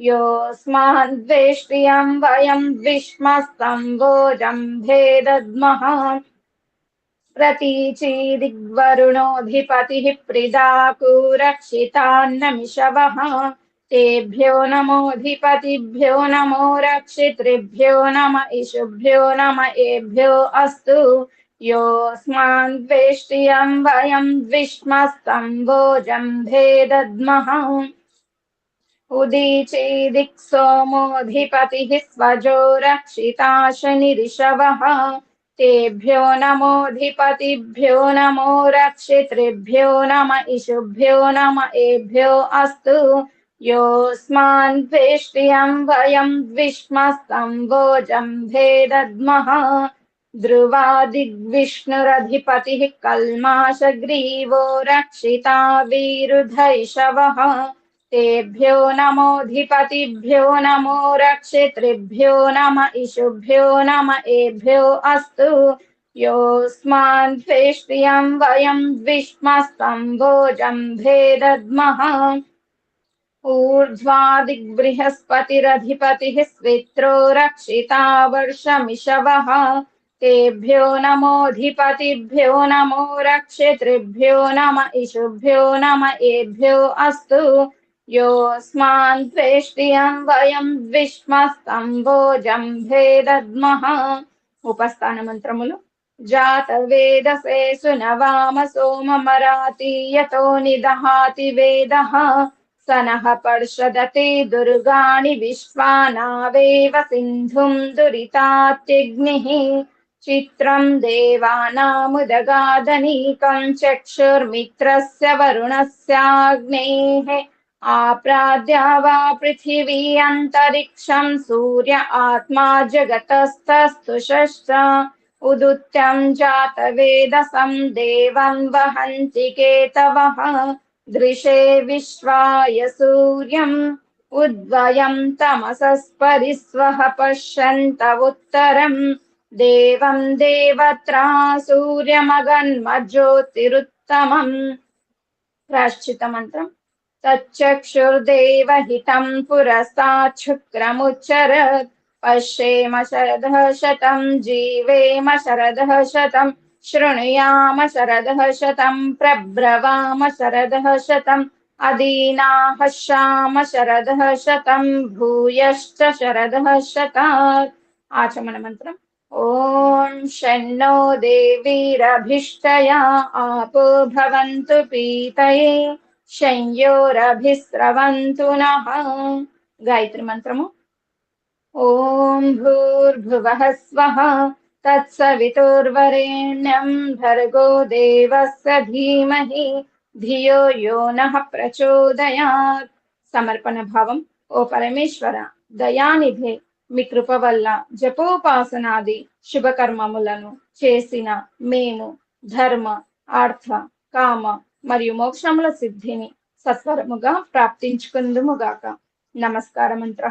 యోస్మాన్ ద్వేష్టియం వయం ద్విష్మస్తం వోజంభేదద్మః ప్రతీచీదిగ్వరుణోధిపతిః ప్రిదాకు రక్షితాన్నమిషవః తేభ్యో నమోధిపతిభ్యో నమో రక్షితృభ్యో నమ ఇషుభ్యో నమ ఏభ్యో అస్తు. యోస్మాన్ ద్వేష్టియం వయం ద్విష్మస్తం వోజంభేదద్మః ఉదీచీదిక్ సోమోధిపతిః స్వజో రక్షితా శనిరిషవః తేభ్యో నమోధిపతిభ్యో నమో రక్షితృభ్యో నమ ఇషుభ్యో నమ ఏభ్యో అస్తు. యోస్మాన్ ద్వేష్టియం వయం ద్విష్మస్తం వోజంభేదద్మః ధ్రువాదిగ్విష్ణురధిపతిః కల్మాషగ్రీవో రక్షితా వీరుధ ఇషవః తేభ్యో నమోధిపతిభ్యో నమో రక్షితృభ్యో నమ ఇషుభ్యో నమ ఏభ్యో అస్తు. యోస్మాన్ ద్వేష్టియం వయం ద్విష్మస్తం వోజంభేదద్మః ఊర్ధ్వాదిగ్బృహస్పతిరధిపతిః స్విత్రో రక్షితా వర్షమిషవః తేభ్యో నమోధిపతిభ్యో నమో రక్షితృభ్యో నమ ఇషుభ్యో నమ ఏభ్యో అస్తు. యోస్మాన్ ద్వేష్టియం వయం ద్విష్మస్తం వోజంభేదద్మః. ఉపస్థాన మంత్రములు. జాతవేదసే సునవామ సోమమరాతీయతో నిదహాతి వేదః సనః పర్షదతే దుర్గాణి విశ్వానావేవ సింధుం దురితాత్యగ్నిః చిత్రం దేవానాముదగాదనీకం చక్షుర్మిత్రస్య వరుణస్యాగ్నేః ఆప్రాద్యా వా పృథివీ అంతరిక్షం సూర్య ఆత్మా జగతస్తస్తుషశ్చ ఉదుత్యం జాతవేదసం దేవం వహంతి కేతవః దృశే విశ్వాయ సూర్యం ఉద్వయం తమసస్పరిస్వః పశ్యంత ఉత్తరం దేవం దేవత్రా సూర్యమగన్మజ్యోతిరుత్తమం. ప్రాశ్చిత మంత్రం. తచ్చక్షుర్దేవహితం పురస్తాత్ శుక్రముచ్చరత్ పశ్యేమ శరదః శతం జీవేమ శరదః శతం శృణుయామ శరదః శతం ప్రబ్రవామ శరదః శతం అదీనాః శామ శరదః శతం భూయశ్చ శరదః శతాత్. ఆచమన మంత్రం ఓం షణ్ణో దేవీరభిష్టయా ఆపో భవంతు పీతయే శంయోరభిస్రవంతు నః. గాయత్రి మంత్రము ఓం భూర్భువః స్వః తత్సవితుర్వరేణ్యం భర్గో దేవస్య ధీమహి ధియో యో నః ప్రచోదయాత్. సమర్పణ భావం ఓ పరమేశ్వర దయానిధే మీ కృప వల్ల జపోపాసనాది శుభకర్మములను చేసిన మేము ధర్మ అర్థ కామ మరియు మోక్షముల సిద్ధిని సత్వరముగా ప్రాప్తించుకుందుముగాక. నమస్కార మంత్ర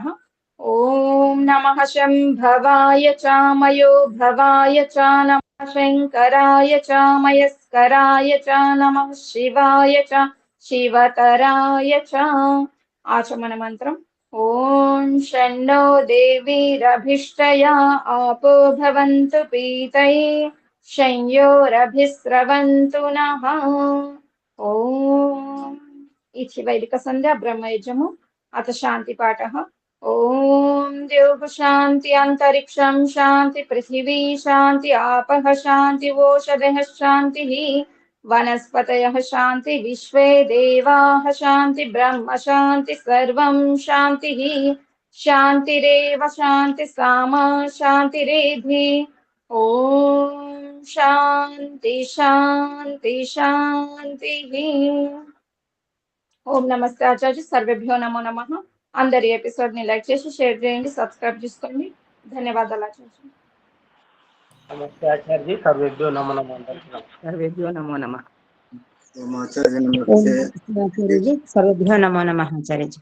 ఓం నమః శంభవాయ చామయో భవాయ చ నమః శంకరాయ చామయస్కరాయ చ నమః శివాయ చ శివతరాయ చ. ఆచమన మంత్రం ఓం షణ్ణో దేవీరభిష్టయా ఆపో భవంతు పీతయే శంయోరభిస్రవంతు నః. ఓం. ఇచ్చి వైదిక సంధ్య బ్రహ్మయజ్ఞము అత శాంతి పాఠ. ఓం ద్యోః శాంతి అంతరిక్షం శాంతి పృథివీ శాంతి ఆపః శాంతి ఓషధయః శాంతి వనస్పతయః శాంతి విశ్వే దేవాః శాంతి బ్రహ్మ శాంతి సర్వం శాంతి శాంతిరేవ శాంతి సామా శాంతిరేధి. ఓం శాంతి శాంతి శాంతి. ఓం నమస్తే ఆచార్య. సర్వేభ్యో నమో నమః. అందరి ఎపిసోడ్ ని లైక్ చేసి షేర్ చేయండి, సబ్స్క్రైబ్ చేసుకోండి. ధన్యవాదాలు ఆచార్య. నమస్తే ఆచార్య. సర్వేభ్యో నమో నమః. సర్వేభ్యో నమో నమః. ఆచార్య నమస్తే. సర్వేభ్యో నమో నమః ఆచార్యజీ.